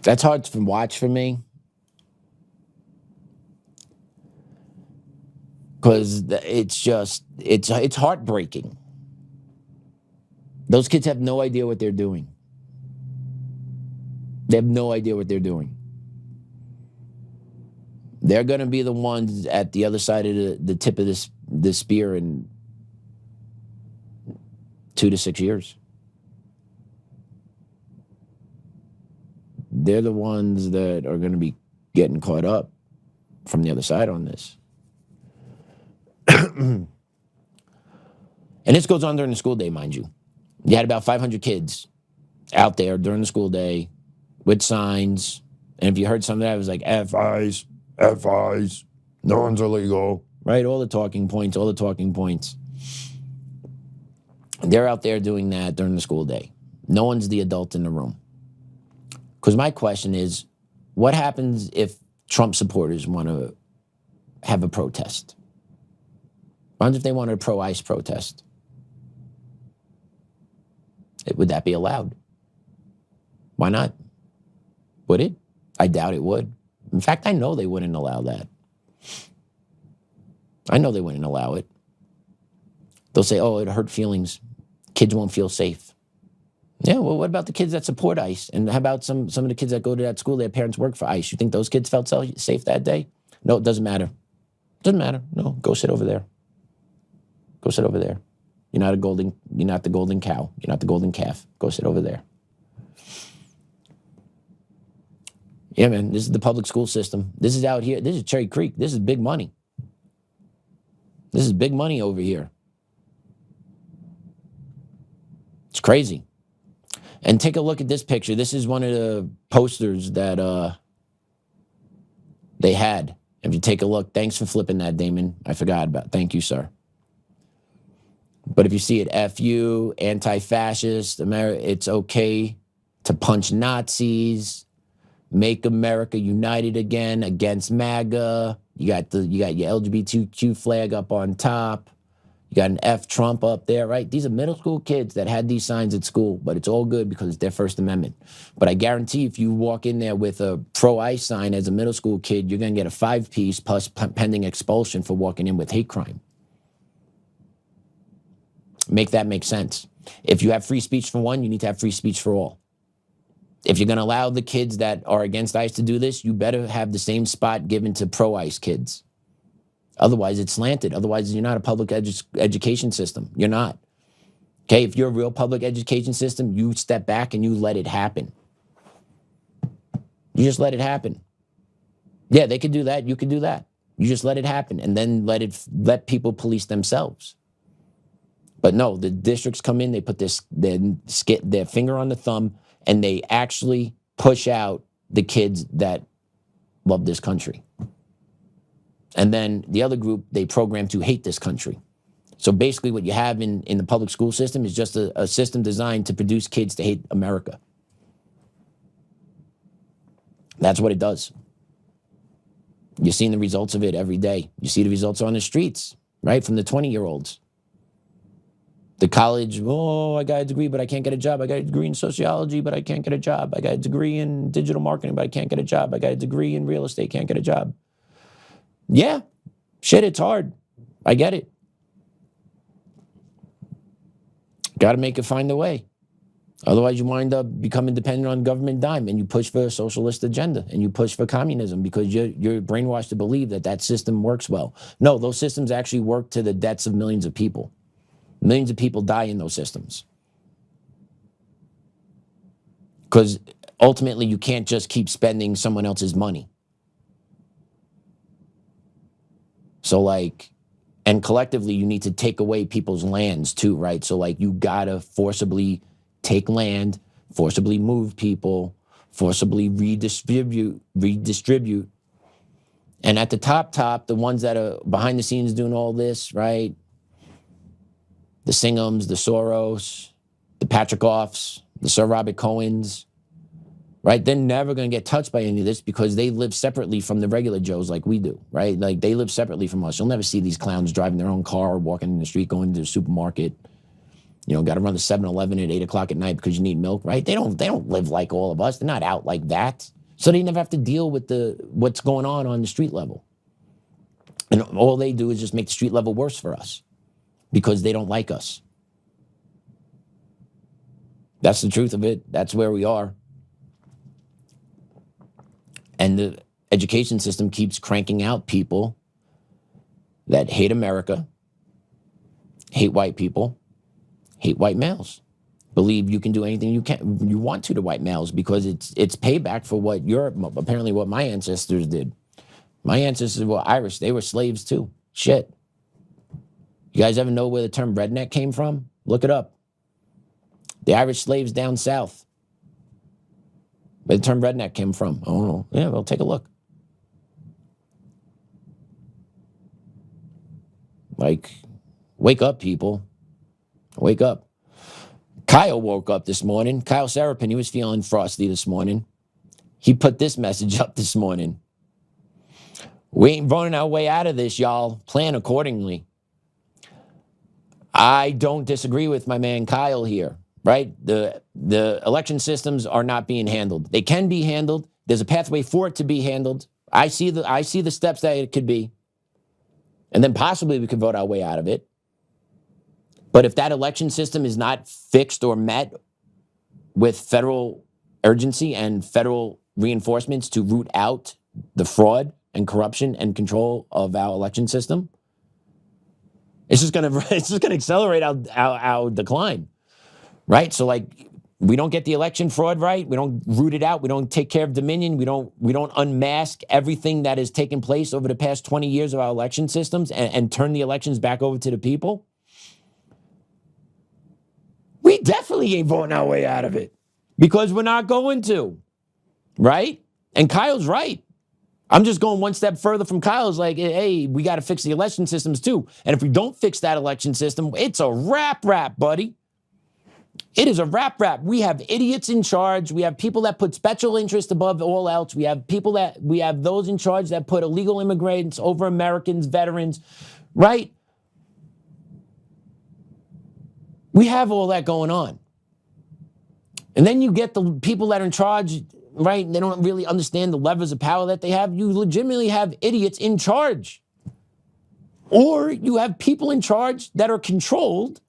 That's hard to watch for me because it's heartbreaking. Those kids have no idea what they're doing. They have no idea what they're doing. They're going to be the ones at the other side of the tip of this spear in 2 to 6 years. They're the ones that are going to be getting caught up from the other side on this. And this goes on during the school day, mind you. You had about 500 kids out there during the school day with signs. And if you heard some of that, it was like, FIs, FIs, no one's illegal, right? All the talking points. They're out there doing that during the school day. No one's the adult in the room. Because my question is, what happens if Trump supporters want to have a protest? What happens if they wanted a pro-ICE protest? Would that be allowed? Why not? Would it? I doubt it would. In fact, I know they wouldn't allow that. I know they wouldn't allow it. They'll say, oh, it hurt feelings. Kids won't feel safe. Yeah, well, what about the kids that support ICE? And how about some of the kids that go to that school, their parents work for ICE? You think those kids felt safe that day? No, it doesn't matter. Doesn't matter. No, go sit over there. Go sit over there. You're not the golden cow. You're not the golden calf. Go sit over there. Yeah, man, this is the public school system. This is out here. This is Cherry Creek. This is big money. This is big money over here. It's crazy. And take a look at this picture. This is one of the posters that they had. If you take a look, thanks for flipping that, Damon. I forgot about it. Thank you, sir. But if you see it, FU, anti-fascist, it's okay to punch Nazis, make America united again against MAGA. You got your LGBTQ flag up on top. You got an F Trump up there, right? These are middle school kids that had these signs at school, but it's all good because it's their First Amendment. But I guarantee if you walk in there with a pro-ICE sign as a middle school kid, you're going to get a 5-piece plus pending expulsion for walking in with hate crime. Make that make sense. If you have free speech for one, you need to have free speech for all. If you're going to allow the kids that are against ICE to do this, you better have the same spot given to pro-ICE kids. Otherwise, it's slanted. Otherwise, you're not a public education system. You're not. Okay, if you're a real public education system, you step back and you let it happen. You just let it happen. Yeah, they could do that. You could do that. You just let it happen and then let people police themselves. But no, the districts come in, they put their finger on the thumb, and they actually push out the kids that love this country. And then the other group, they program to hate this country. So basically what you have in the public school system is just a system designed to produce kids to hate America. That's what it does. You're seeing the results of it every day. You see the results on the streets, right? From the 20-year-olds. The college, oh, I got a degree, but I can't get a job. I got a degree in sociology, but I can't get a job. I got a degree in digital marketing, but I can't get a job. I got a degree in real estate, can't get a job. Yeah, shit, it's hard. I get it. Got to make it find a way. Otherwise, you wind up becoming dependent on government dime, and you push for a socialist agenda, and you push for communism because you're brainwashed to believe that system works well. No, those systems actually work to the deaths of millions of people. Millions of people die in those systems. Because ultimately, you can't just keep spending someone else's money. So and collectively, you need to take away people's lands too, right? So you gotta forcibly take land, forcibly move people, forcibly redistribute. And at the top, the ones that are behind the scenes doing all this, right? The Singhams, the Soros, the Patrickoffs, the Sir Robert Cohens, right? They're never going to get touched by any of this because they live separately from the regular Joes like we do, right? They live separately from us. You'll never see these clowns driving their own car or walking in the street, going to the supermarket. Got to run the 7-Eleven at 8 o'clock at night because you need milk, right? They don't live like all of us. They're not out like that. So they never have to deal with what's going on the street level. And all they do is just make the street level worse for us because they don't like us. That's the truth of it. That's where we are. And the education system keeps cranking out people that hate America, hate white people, hate white males. Believe you can do anything you want to white males because it's payback for what apparently what my ancestors did. My ancestors were Irish. They were slaves too. Shit. You guys ever know where the term redneck came from? Look it up. The Irish slaves down south. Where the term redneck came from. I don't know. Yeah, well, take a look. Like, wake up, people. Wake up. Kyle woke up this morning. Kyle Serapin, he was feeling frosty this morning. He put this message up this morning. We ain't running our way out of this, y'all. Plan accordingly. I don't disagree with my man Kyle here, right? The election systems are not being handled. They can be handled. There's a pathway for it to be handled. I see the steps that it could be. And then possibly we could vote our way out of it. But if that election system is not fixed or met with federal urgency and federal reinforcements to root out the fraud and corruption and control of our election system, it's just gonna accelerate our decline, right? So like, we don't get the election fraud right, we don't root it out, we don't take care of Dominion, we don't unmask everything that has taken place over the past 20 years of our election systems and turn the elections back over to the people. We definitely ain't voting our way out of it because we're not going to, right? And Kyle's right. I'm just going one step further from Kyle's like, hey, we got to fix the election systems too. And if we don't fix that election system, it's a wrap, buddy. It is a wrap. We have idiots in charge. We have people that put special interest above all else. We have those in charge that put illegal immigrants over Americans, veterans, right? We have all that going on. And then you get the people that are in charge, right? They don't really understand the levers of power that they have. You legitimately have idiots in charge. Or you have people in charge that are controlled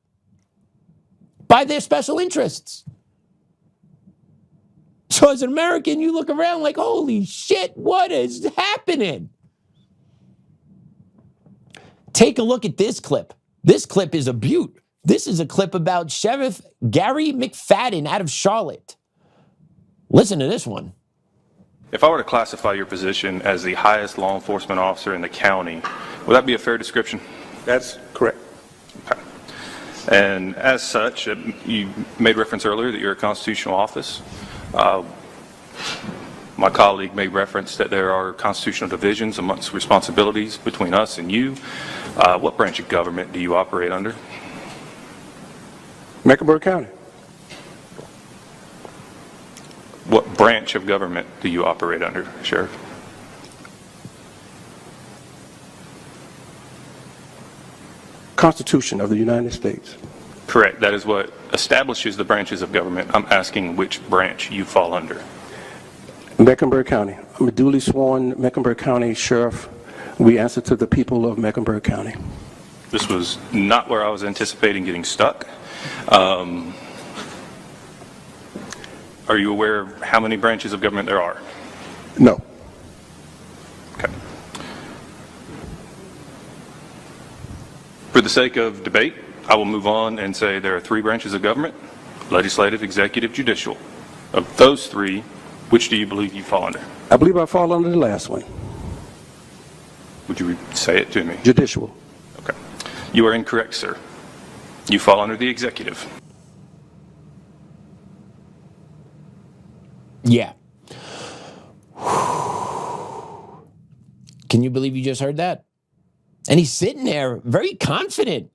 by their special interests. So as an American, you look around like, holy shit, what is happening? Take a look at this clip. This clip is a beaut. This is a clip about Sheriff Gary McFadden out of Charlotte. Listen to this one. If I were to classify your position as the highest law enforcement officer in the county, would that be a fair description? That's correct. Okay. And as such, you made reference earlier that you're a constitutional office. My colleague made reference that there are constitutional divisions amongst responsibilities between us and you. What branch of government do you operate under? Mecklenburg County. What branch of government do you operate under, Sheriff? Constitution of the United States. Correct. That is what establishes the branches of government. I'm asking which branch you fall under. Mecklenburg County. I'm a duly sworn Mecklenburg County Sheriff. We answer to the people of Mecklenburg County. This was not where I was anticipating getting stuck. Are you aware of how many branches of government there are? No. Okay. For the sake of debate, I will move on and say there are 3 branches of government: legislative, executive, judicial. Of those 3, which do you believe you fall under? I believe I fall under the last one. Would you say it to me? Judicial. Okay. You are incorrect, sir. You fall under the executive. Yeah. Can you believe you just heard that? And he's sitting there very confident,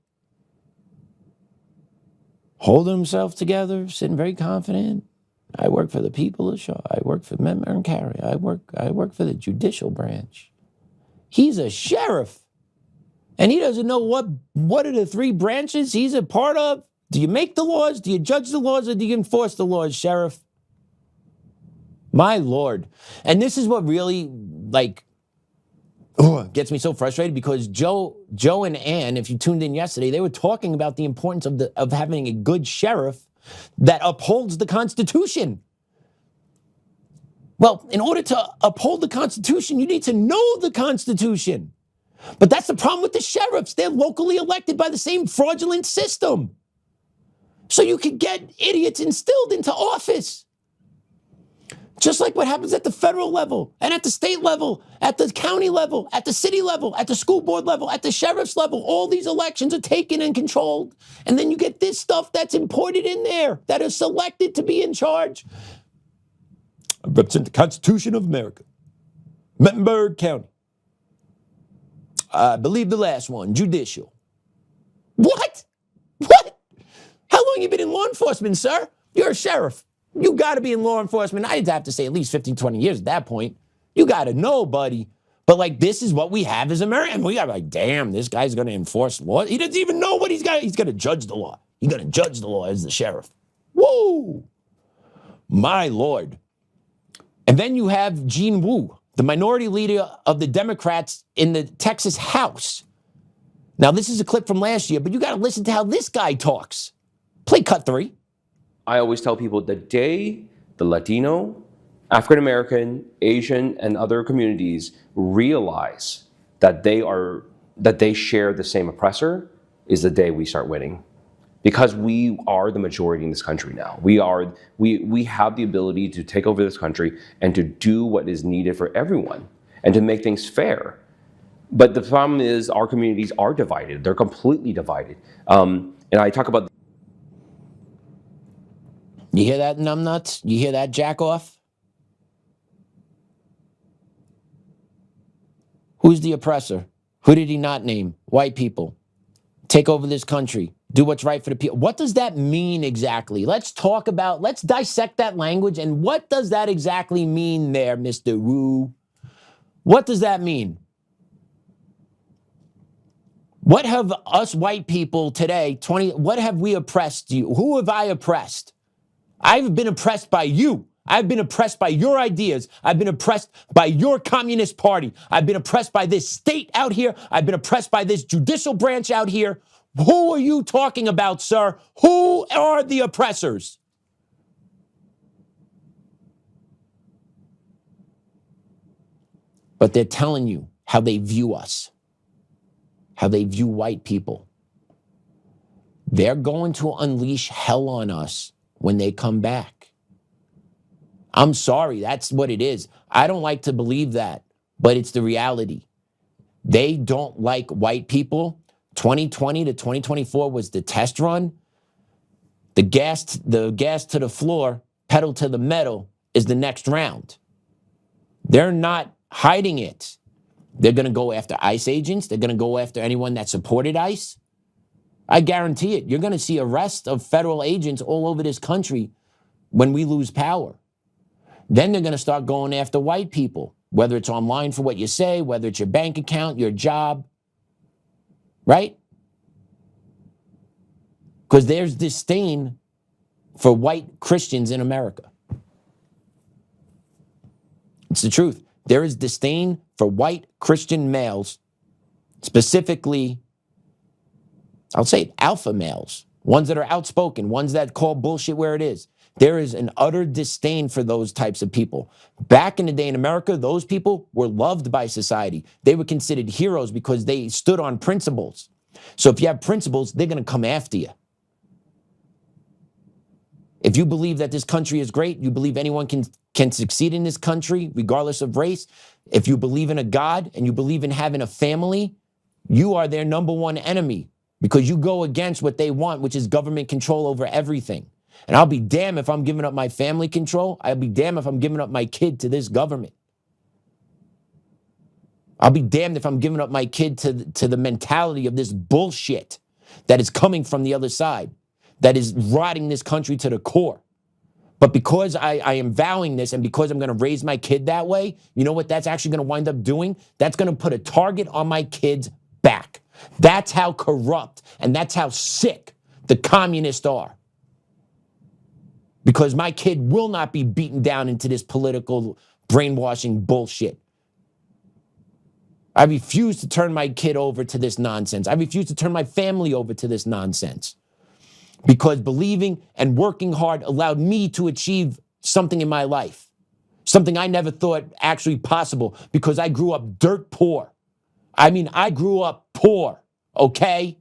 holding himself together, sitting very confident. I work for the people of Shaw. I work for Member and Carey. I work for the judicial branch. He's a sheriff. And he doesn't know what are the 3 branches he's a part of. Do you make the laws? Do you judge the laws? Or do you enforce the laws, Sheriff? My Lord. And this is what really, gets me so frustrated, because Joe and Ann, if you tuned in yesterday, they were talking about the importance of having a good sheriff that upholds the Constitution. Well, in order to uphold the Constitution, you need to know the Constitution. But that's the problem with the sheriffs. They're locally elected by the same fraudulent system. So you can get idiots instilled into office. Just like what happens at the federal level and at the state level, at the county level, at the city level, at the school board level, at the sheriff's level. All these elections are taken and controlled. And then you get this stuff that's imported in there that is selected to be in charge. I represent the Constitution of America. Mecklenburg County. I believe the last one, judicial. What? What? How long you been in law enforcement, sir? You're a sheriff. You got to be in law enforcement. I'd have to say at least 15, 20 years at that point. You got to know, buddy. But like, this is what we have as Americans. We got like, damn, this guy's going to enforce law. He doesn't even know what he's got. He's going to judge the law. He's going to judge the law as the sheriff. Woo! My Lord. And then you have Gene Wu, the minority leader of the Democrats in the Texas House. Now, this is a clip from last year, but you got to listen to how this guy talks. Play cut 3. I always tell people the day the Latino, African American, Asian, and other communities realize that they share the same oppressor is the day we start winning. Because we are the majority in this country now. We have the ability to take over this country and to do what is needed for everyone and to make things fair. But the problem is our communities are divided. They're completely divided. And I talk about. You hear that, numbnuts? You hear that, jack off? Who's the oppressor? Who did he not name? White people. Take over this country. Do what's right for the people. What does that mean exactly? Let's dissect that language. And what does that exactly mean there, Mr. Wu? What does that mean? What have us white people today, what have we oppressed you? Who have I oppressed? I've been oppressed by you. I've been oppressed by your ideas. I've been oppressed by your Communist Party. I've been oppressed by this state out here. I've been oppressed by this judicial branch out here. Who are you talking about, sir? Who are the oppressors? But they're telling you how they view us, how they view white people. They're going to unleash hell on us when they come back. I'm sorry, that's what it is. I don't like to believe that, but it's the reality. They don't like white people. 2020 to 2024 was the test run. The gas to the floor, pedal to the metal is the next round. They're not hiding it. They're going to go after ICE agents. They're going to go after anyone that supported ICE. I guarantee it. You're going to see arrests of federal agents all over this country when we lose power. Then they're going to start going after white people, whether it's online for what you say, whether it's your bank account, your job, right? Because there's disdain for white Christians in America. It's the truth. There is disdain for white Christian males, specifically, I'll say alpha males, ones that are outspoken, ones that call bullshit where it is. There is an utter disdain for those types of people. Back in the day in America, those people were loved by society. They were considered heroes because they stood on principles. So if you have principles, they're going to come after you. If you believe that this country is great, you believe anyone can succeed in this country, regardless of race, if you believe in a God and you believe in having a family, you are their number one enemy because you go against what they want, which is government control over everything. And I'll be damned if I'm giving up my family control. I'll be damned if I'm giving up my kid to this government. I'll be damned if I'm giving up my kid to the mentality of this bullshit that is coming from the other side, that is rotting this country to the core. But because I am vowing this and because I'm going to raise my kid that way, you know what that's actually going to wind up doing? That's going to put a target on my kid's back. That's how corrupt and that's how sick the communists are. Because my kid will not be beaten down into this political brainwashing bullshit. I refuse to turn my kid over to this nonsense. I refuse to turn my family over to this nonsense. Because believing and working hard allowed me to achieve something in my life. Something I never thought actually possible because I grew up dirt poor. I mean, I grew up poor, okay?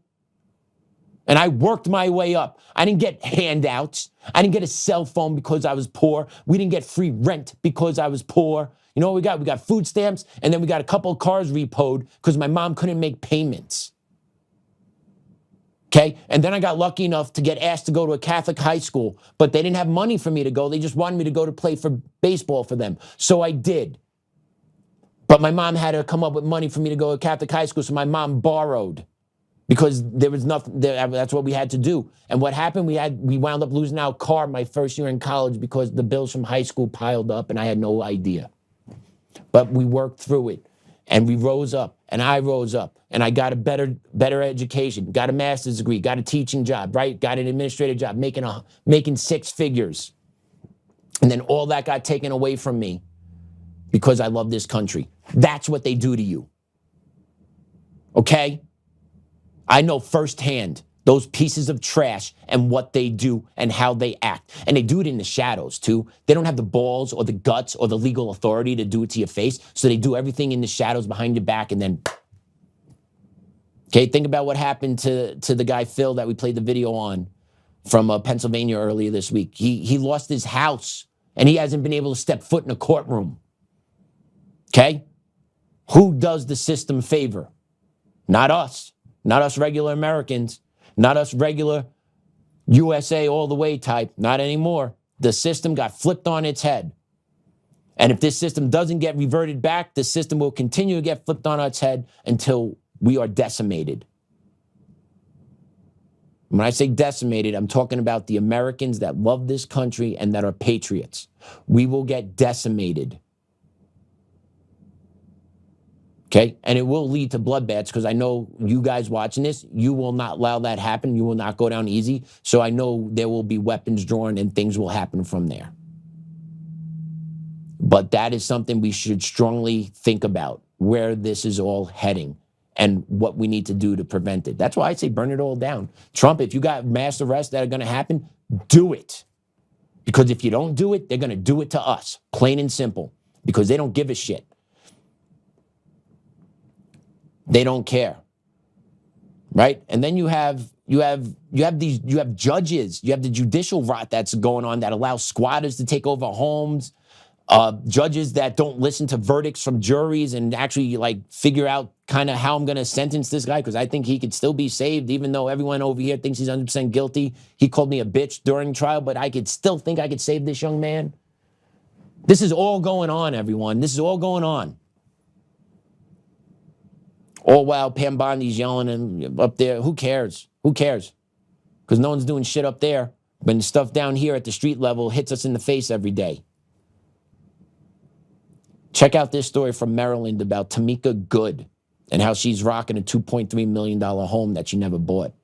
And I worked my way up. I didn't get handouts. I didn't get a cell phone because I was poor. We didn't get free rent because I was poor. You know what we got? We got food stamps, and then we got a couple of cars repoed because my mom couldn't make payments. Okay? And then I got lucky enough to get asked to go to a Catholic high school, but they didn't have money for me to go. They just wanted me to go to play for baseball for them. So I did. But my mom had to come up with money for me to go to Catholic high school, so my mom borrowed. Because there was nothing, that's what we had to do. And what happened, we wound up losing our car my first year in college because the bills from high school piled up and I had no idea. But we worked through it and we rose up and I rose up and I got a better education, got a master's degree, got a teaching job, right? Got an administrative job, making 6 figures. And then all that got taken away from me because I love this country. That's what they do to you. Okay? I know firsthand those pieces of trash and what they do and how they act. And they do it in the shadows, too. They don't have the balls or the guts or the legal authority to do it to your face, so they do everything in the shadows behind your back and then... Okay, think about what happened to the guy Phil that we played the video on from Pennsylvania earlier this week. He lost his house, and he hasn't been able to step foot in a courtroom. Okay? Who does the system favor? Not us. Not us regular Americans, not us regular USA all the way type, not anymore. The system got flipped on its head. And if this system doesn't get reverted back, the system will continue to get flipped on its head until we are decimated. When I say decimated, I'm talking about the Americans that love this country and that are patriots. We will get decimated. Okay, and it will lead to bloodbaths because I know you guys watching this, you will not allow that happen. You will not go down easy. So I know there will be weapons drawn and things will happen from there. But that is something we should strongly think about, where this is all heading and what we need to do to prevent it. That's why I say burn it all down. Trump, if you got mass arrests that are going to happen, do it. Because if you don't do it, they're going to do it to us, plain and simple, because they don't give a shit. They don't care, right? And then you have judges, you have the judicial rot that's going on that allows squatters to take over homes, judges that don't listen to verdicts from juries and actually like figure out kind of how I'm going to sentence this guy because I think he could still be saved even though everyone over here thinks he's 100% guilty. He called me a bitch during trial, but I could still think I could save this young man. This is all going on, everyone. This is all going on. All while Pam Bondi's yelling and up there. Who cares? Who cares? Because no one's doing shit up there. But the stuff down here at the street level hits us in the face every day. Check out this story from Maryland about Tamika Good and how she's rocking a $2.3 million home that she never bought.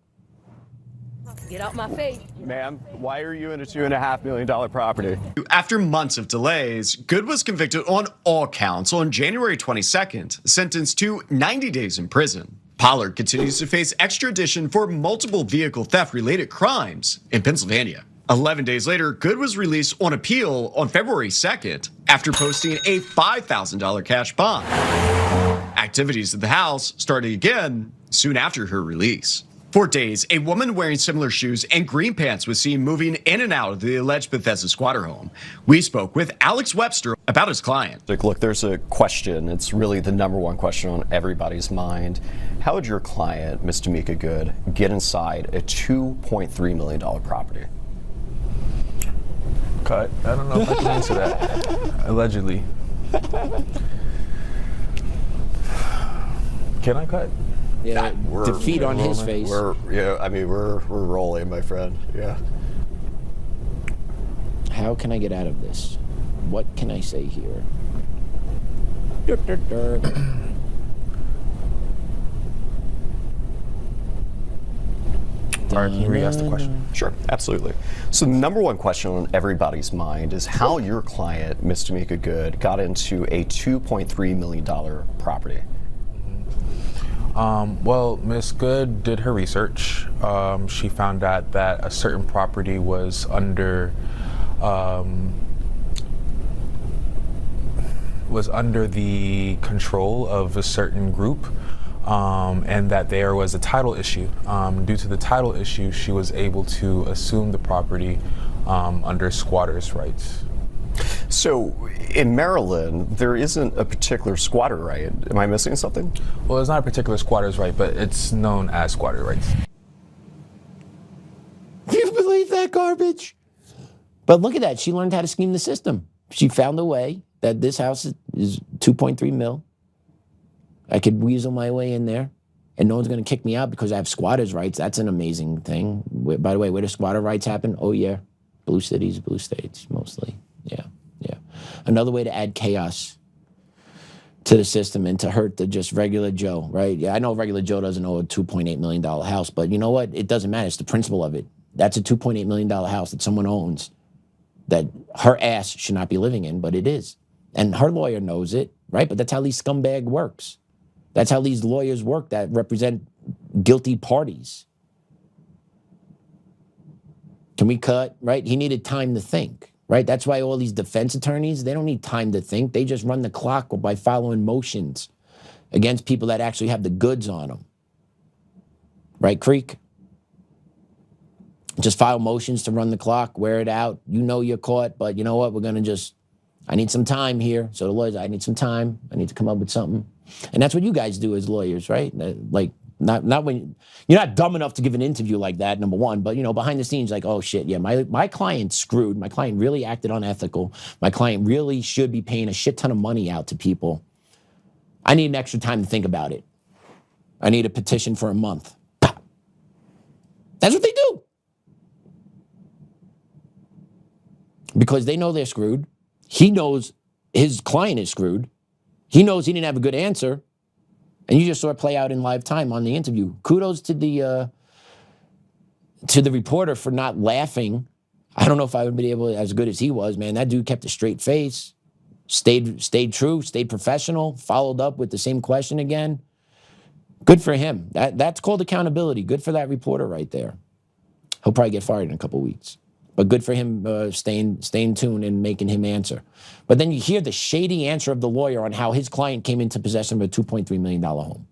Get out my face. Ma'am, why are you in a $2.5 million property? After months of delays, Good was convicted on all counts on January 22nd, sentenced to 90 days in prison. Pollard continues to face extradition for multiple vehicle theft-related crimes in Pennsylvania. 11 days later, Good was released on appeal on February 2nd after posting a $5,000 cash bond. Activities at the house started again soon after her release. For days, a woman wearing similar shoes and green pants was seen moving in and out of the alleged Bethesda squatter home. We spoke with Alex Webster about his client. Look, there's a question. It's really the #1 question on everybody's mind. How would your client, Ms. Tamika Good, get inside a $2.3 million property? Cut. I don't know if I can answer that. Allegedly. Can I cut? Yeah, defeat on his face. We're rolling, my friend. Yeah. How can I get out of this? What can I say here? All right, can you re-ask the question? Sure, absolutely. So the #1 question on everybody's mind is how your client, Ms. Tamika Good, got into a $2.3 million property. Well, Ms. Good did her research. She found out that a certain property was under the control of a certain group. and that there was a title issue. Due to the title issue, she was able to assume the property under squatters' rights. So in Maryland, there isn't a particular squatter right. Am I missing something? Well, it's not a particular squatter's right, but it's known as squatter rights. Do you believe that garbage? But look at that. She learned how to scheme the system. She found a way that this house is 2.3 mil. I could weasel my way in there, and no one's going to kick me out because I have squatters' rights. That's an amazing thing. By the way, where do squatter rights happen? Oh, yeah. Blue cities, blue states, mostly. Yeah. Another way to add chaos to the system and to hurt the just regular Joe, right? Yeah, I know regular Joe doesn't owe a $2.8 million house, but you know what? It doesn't matter. It's the principle of it. That's a $2.8 million house that someone owns that her ass should not be living in, but it is. And her lawyer knows it, right? But that's how these scumbag works. That's how these lawyers work that represent guilty parties. Can we cut, right? He needed time to think, right? That's why all these defense attorneys, they don't need time to think. They just run the clock by following motions against people that actually have the goods on them. Right, Creek? Just file motions to run the clock, wear it out. You know you're caught, but you know what? We're going to just, I need some time here. So the lawyers, I need some time. I need to come up with something. And that's what you guys do as lawyers, right? Like, not when, you're not dumb enough to give an interview like that, number one, but, you know, behind the scenes, like, oh, shit, yeah, my client's screwed. My client really acted unethical. My client really should be paying a shit ton of money out to people. I need an extra time to think about it. I need a petition for a month. That's what they do. Because they know they're screwed. He knows his client is screwed. He knows he didn't have a good answer. And you just saw it play out in live time on the interview. Kudos to the reporter for not laughing. I don't know if I would be able to, as good as he was, man. That dude kept a straight face, stayed true, stayed professional, followed up with the same question again. Good for him. That's called accountability. Good for that reporter right there. He'll probably get fired in a couple weeks. But good for him staying tuned and making him answer. But then you hear the shady answer of the lawyer on how his client came into possession of a $2.3 million home.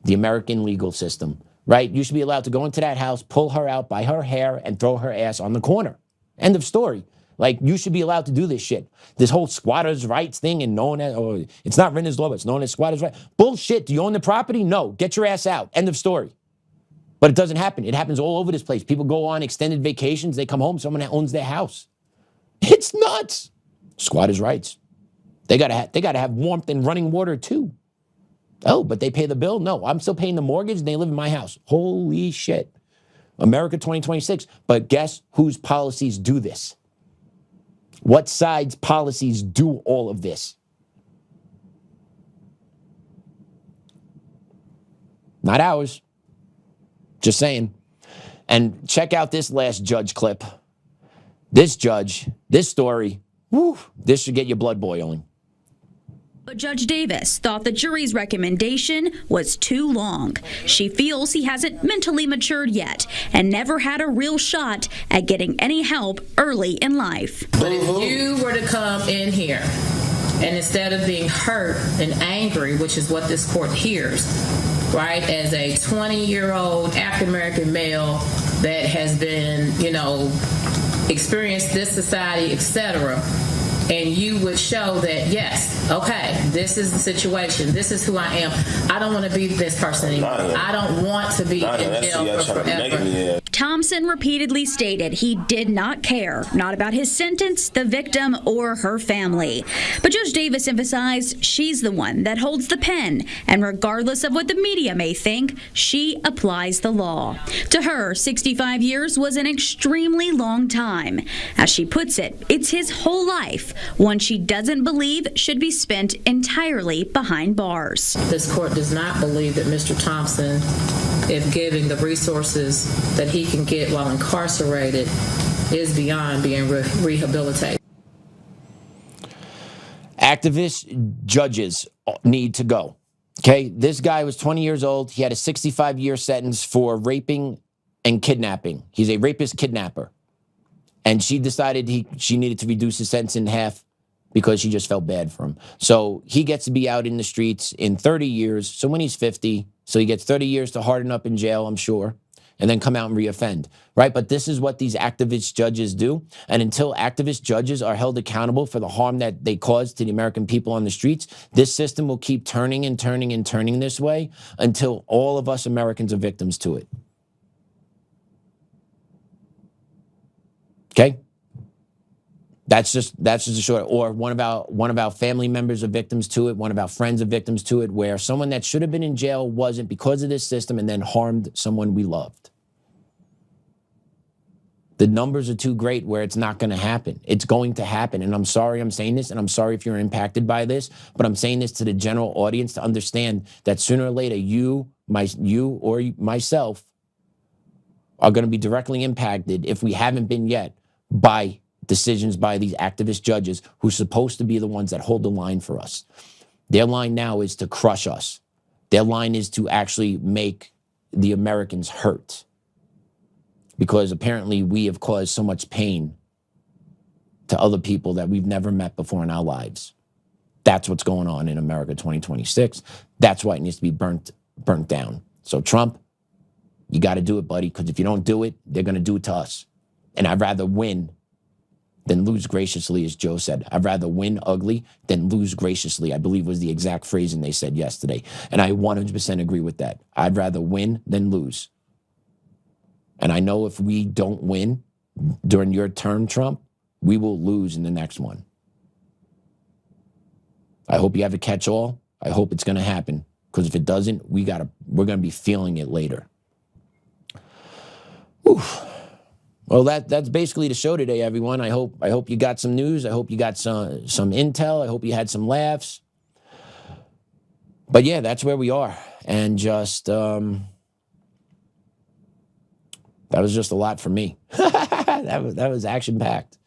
The American legal system, right? You should be allowed to go into that house, pull her out by her hair, and throw her ass on the corner. End of story. Like, you should be allowed to do this shit. This whole squatters' rights thing and known as, or it's not Renner's law, but it's known as squatters' rights. Bullshit. Do you own the property? No. Get your ass out. End of story. But it doesn't happen. It happens all over this place. People go on extended vacations. They come home. Someone owns their house. It's nuts. Squatters' rights. They gotta have warmth and running water too. Oh, but they pay the bill? No, I'm still paying the mortgage and they live in my house. Holy shit. America 2026. But guess whose policies do this? What side's policies do all of this? Not ours. Just saying. And check out this last judge clip. This judge, this story, whew, this should get your blood boiling. But Judge Davis thought the jury's recommendation was too long. She feels he hasn't mentally matured yet and never had a real shot at getting any help early in life. But if you were to come in here and instead of being hurt and angry, which is what this court hears, right, as a 20-year-old African-American male that has been, experienced this society, etc., and you would show that, yes, okay, this is the situation, this is who I am. I don't want to be this person anymore. I don't want to be in jail for forever. Thompson repeatedly stated he did not care, not about his sentence, the victim, or her family. But Judge Davis emphasized she's the one that holds the pen, and regardless of what the media may think, she applies the law. To her, 65 years was an extremely long time. As she puts it, it's his whole life, one she doesn't believe should be spent entirely behind bars. This court does not believe that Mr. Thompson, if given the resources that he can get while incarcerated, is beyond being rehabilitated. Activist judges need to go. Okay, this guy was 20 years old. He had a 65-year sentence for raping and kidnapping. He's a rapist kidnapper. And she decided she needed to reduce his sentence in half because she just felt bad for him. So he gets to be out in the streets in 30 years. So when he's 50, so he gets 30 years to harden up in jail, I'm sure, and then come out and reoffend, right? But this is what these activist judges do. And until activist judges are held accountable for the harm that they cause to the American people on the streets, this system will keep turning and turning and turning this way until all of us Americans are victims to it. Okay? That's just a short, or one of our family members are victims to it, one of our friends are victims to it, where someone that should have been in jail wasn't because of this system and then harmed someone we loved. The numbers are too great where it's not going to happen. It's going to happen. And I'm sorry I'm saying this, and I'm sorry if you're impacted by this, but I'm saying this to the general audience to understand that sooner or later, you or myself are going to be directly impacted, if we haven't been yet, by decisions by these activist judges who's supposed to be the ones that hold the line for us. Their line now is to crush us. Their line is to actually make the Americans hurt, because apparently we have caused so much pain to other people that we've never met before in our lives. That's what's going on in America 2026. That's why it needs to be burnt down. So Trump, you got to do it, buddy, because if you don't do it, they're going to do it to us. And I'd rather win than lose graciously, as Joe said. I'd rather win ugly than lose graciously, I believe was the exact phrasing they said yesterday. And I 100% agree with that. I'd rather win than lose. And I know if we don't win during your term, Trump, we will lose in the next one. I hope you have a catch-all. I hope it's going to happen, because if it doesn't, we're going to be feeling it later. Oof. Well, that's basically the show today, everyone. I hope you got some news. I hope you got some intel. I hope you had some laughs. But yeah, that's where we are. And just that was just a lot for me. that was action-packed.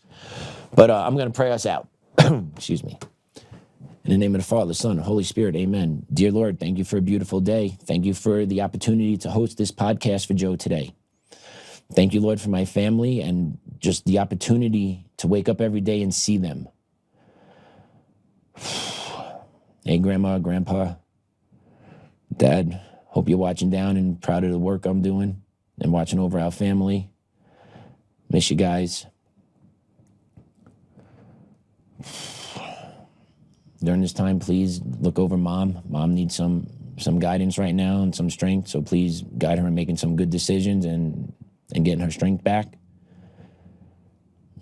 But I'm going to pray us out. Excuse me. In the name of the Father, Son, Holy Spirit, amen. Dear Lord, thank you for a beautiful day. Thank you for the opportunity to host this podcast for Joe today. Thank you, Lord, for my family and just the opportunity to wake up every day and see them. Hey, Grandma, Grandpa, Dad, hope you're watching down and proud of the work I'm doing and watching over our family. Miss you guys. During this time, please look over Mom. Mom needs some guidance right now and some strength, so please guide her in making some good decisions and getting her strength back.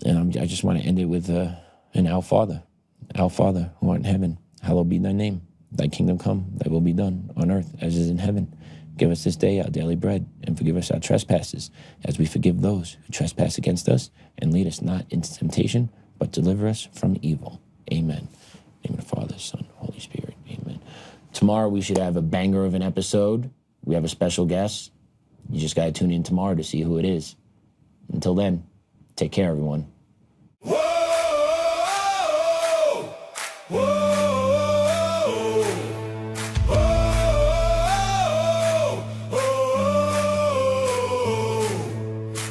And I just want to end it with an Our Father. Our Father, who art in heaven, hallowed be thy name. Thy kingdom come, thy will be done, on earth as is in heaven. Give us this day our daily bread, and forgive us our trespasses, as we forgive those who trespass against us. And lead us not into temptation, but deliver us from evil. Amen. In the name of the Father, Son, Holy Spirit. Amen. Tomorrow we should have a banger of an episode. We have a special guest. You just got to tune in tomorrow to see who it is. Until then, take care, everyone.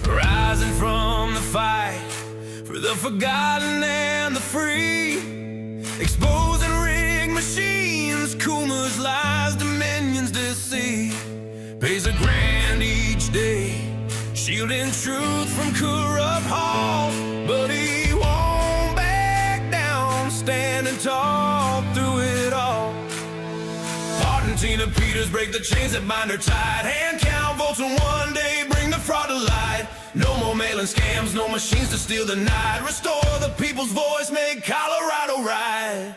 Rising from the fight for the forgotten and the free, exposing rigged machines, Kuma's lies, Dominion's deceit, pays a grand each day, shielding truth from corrupt halls, but he won't back down, standing tall through it all. Hart and Tina Peters break the chains that bind her tight, hand count votes and one day bring the fraud to light. No more mailing scams, no machines to steal the night, restore the people's voice, make Colorado right.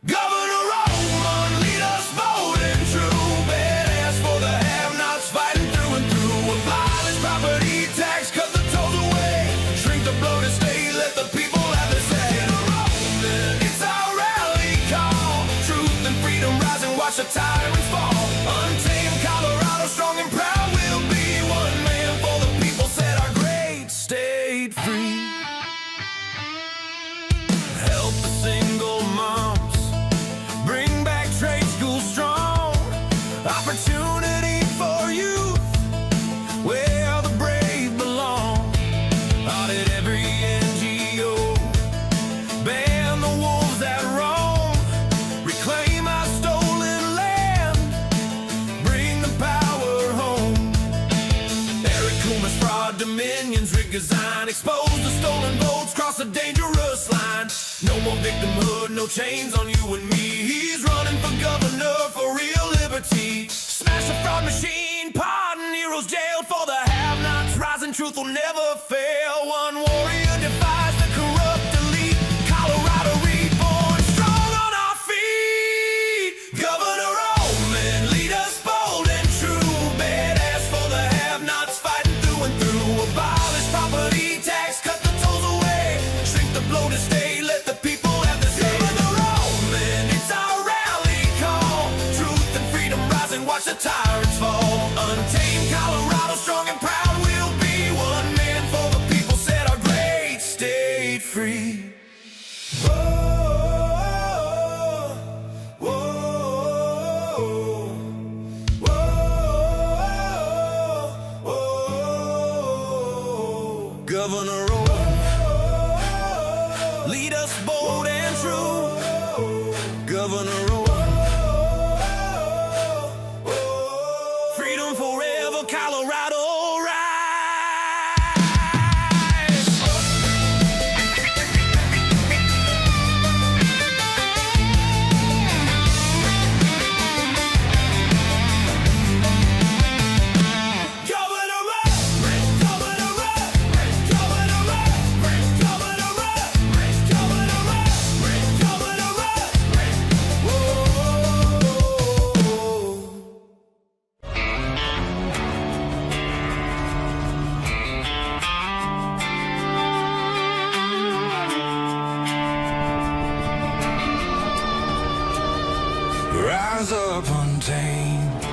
Governor Oltmann, lead us bold and true, badass for the have-nots, fighting through and through. Abolish property tax, cut the tolls away, shrink the bloated state, let the people have their say. It's our rally call, truth and freedom rise and watch the tyrants fall. Untamed Colorado, strong and proud, we'll be one man for the people, set our great state free. Help the single mom, victimhood, no chains on you and me. He's running for governor for real liberty. Smash the fraud machine, pardon heroes jailed for the have-nots. Rising truth will never fail. One warrior defies the corrupt elite. Colorado reborn, strong on our feet. Governor Oltmann, lead us bold and true. Badass for the have-nots, fighting through and through. Abolish property tax, cut the tolls away. Shrink the blow to stay, let the people have the say. Governor Oltmann, it's our rally call. Truth and freedom rising, watch the tyrants fall. Untamed Colorado, strong and proud, we'll be one man for the people, set our great state free. Whoa, whoa, whoa, whoa. Governor Oltmann, lead us bold and true. Governor Oltmann, freedom forever, Colorado, rise. Governor Oltmann, Governor Oltmann, Governor Oltmann, Governor Oltmann, Governor Oltmann, Governor Oltmann. Rise up, Untamed.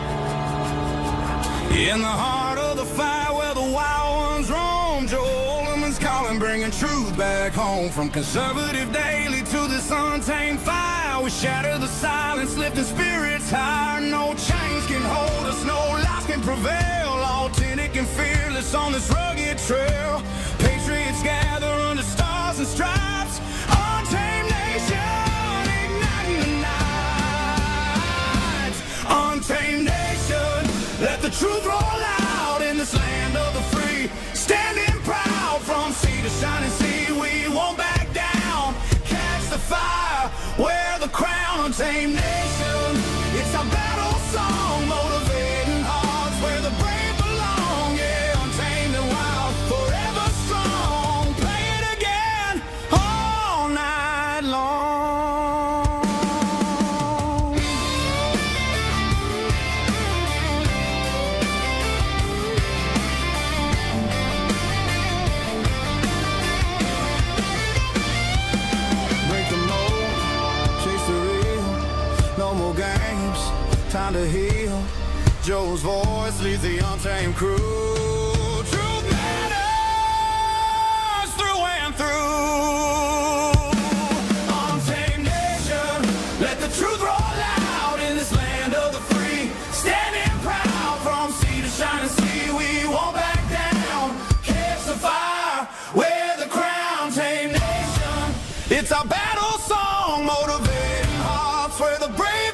In the heart of the fight where the wild ones roam, Joe Oltmann's calling, bringing truth back home. From conservative daily to this untamed fire, we shatter the silence, lifting spirits higher. No chains can hold us, no lies can prevail. Authentic and fearless on this rugged trail. Patriots gather under stars and stripes. Untamed nation, igniting the night. Untamed nation, let the truth roll out in this land of the free. Standing proud from sea to shining sea, we won't back down. Catch the fire, wear the crown. Untamed nation, it's our battle song, motivating hearts where the brave belong. Yeah, untamed and wild, forever strong. Play it again all night long. Break the mold, chase the real. No more games, time to heal. Joe's voice leads the untamed crew. Truth matters through and through. Untamed nation, let the truth roll out in this land of the free. Standing proud from sea to shining sea, we won't back down. Catch the fire, wear the crown. Untamed nation, it's our battle song, motivating hearts where the brave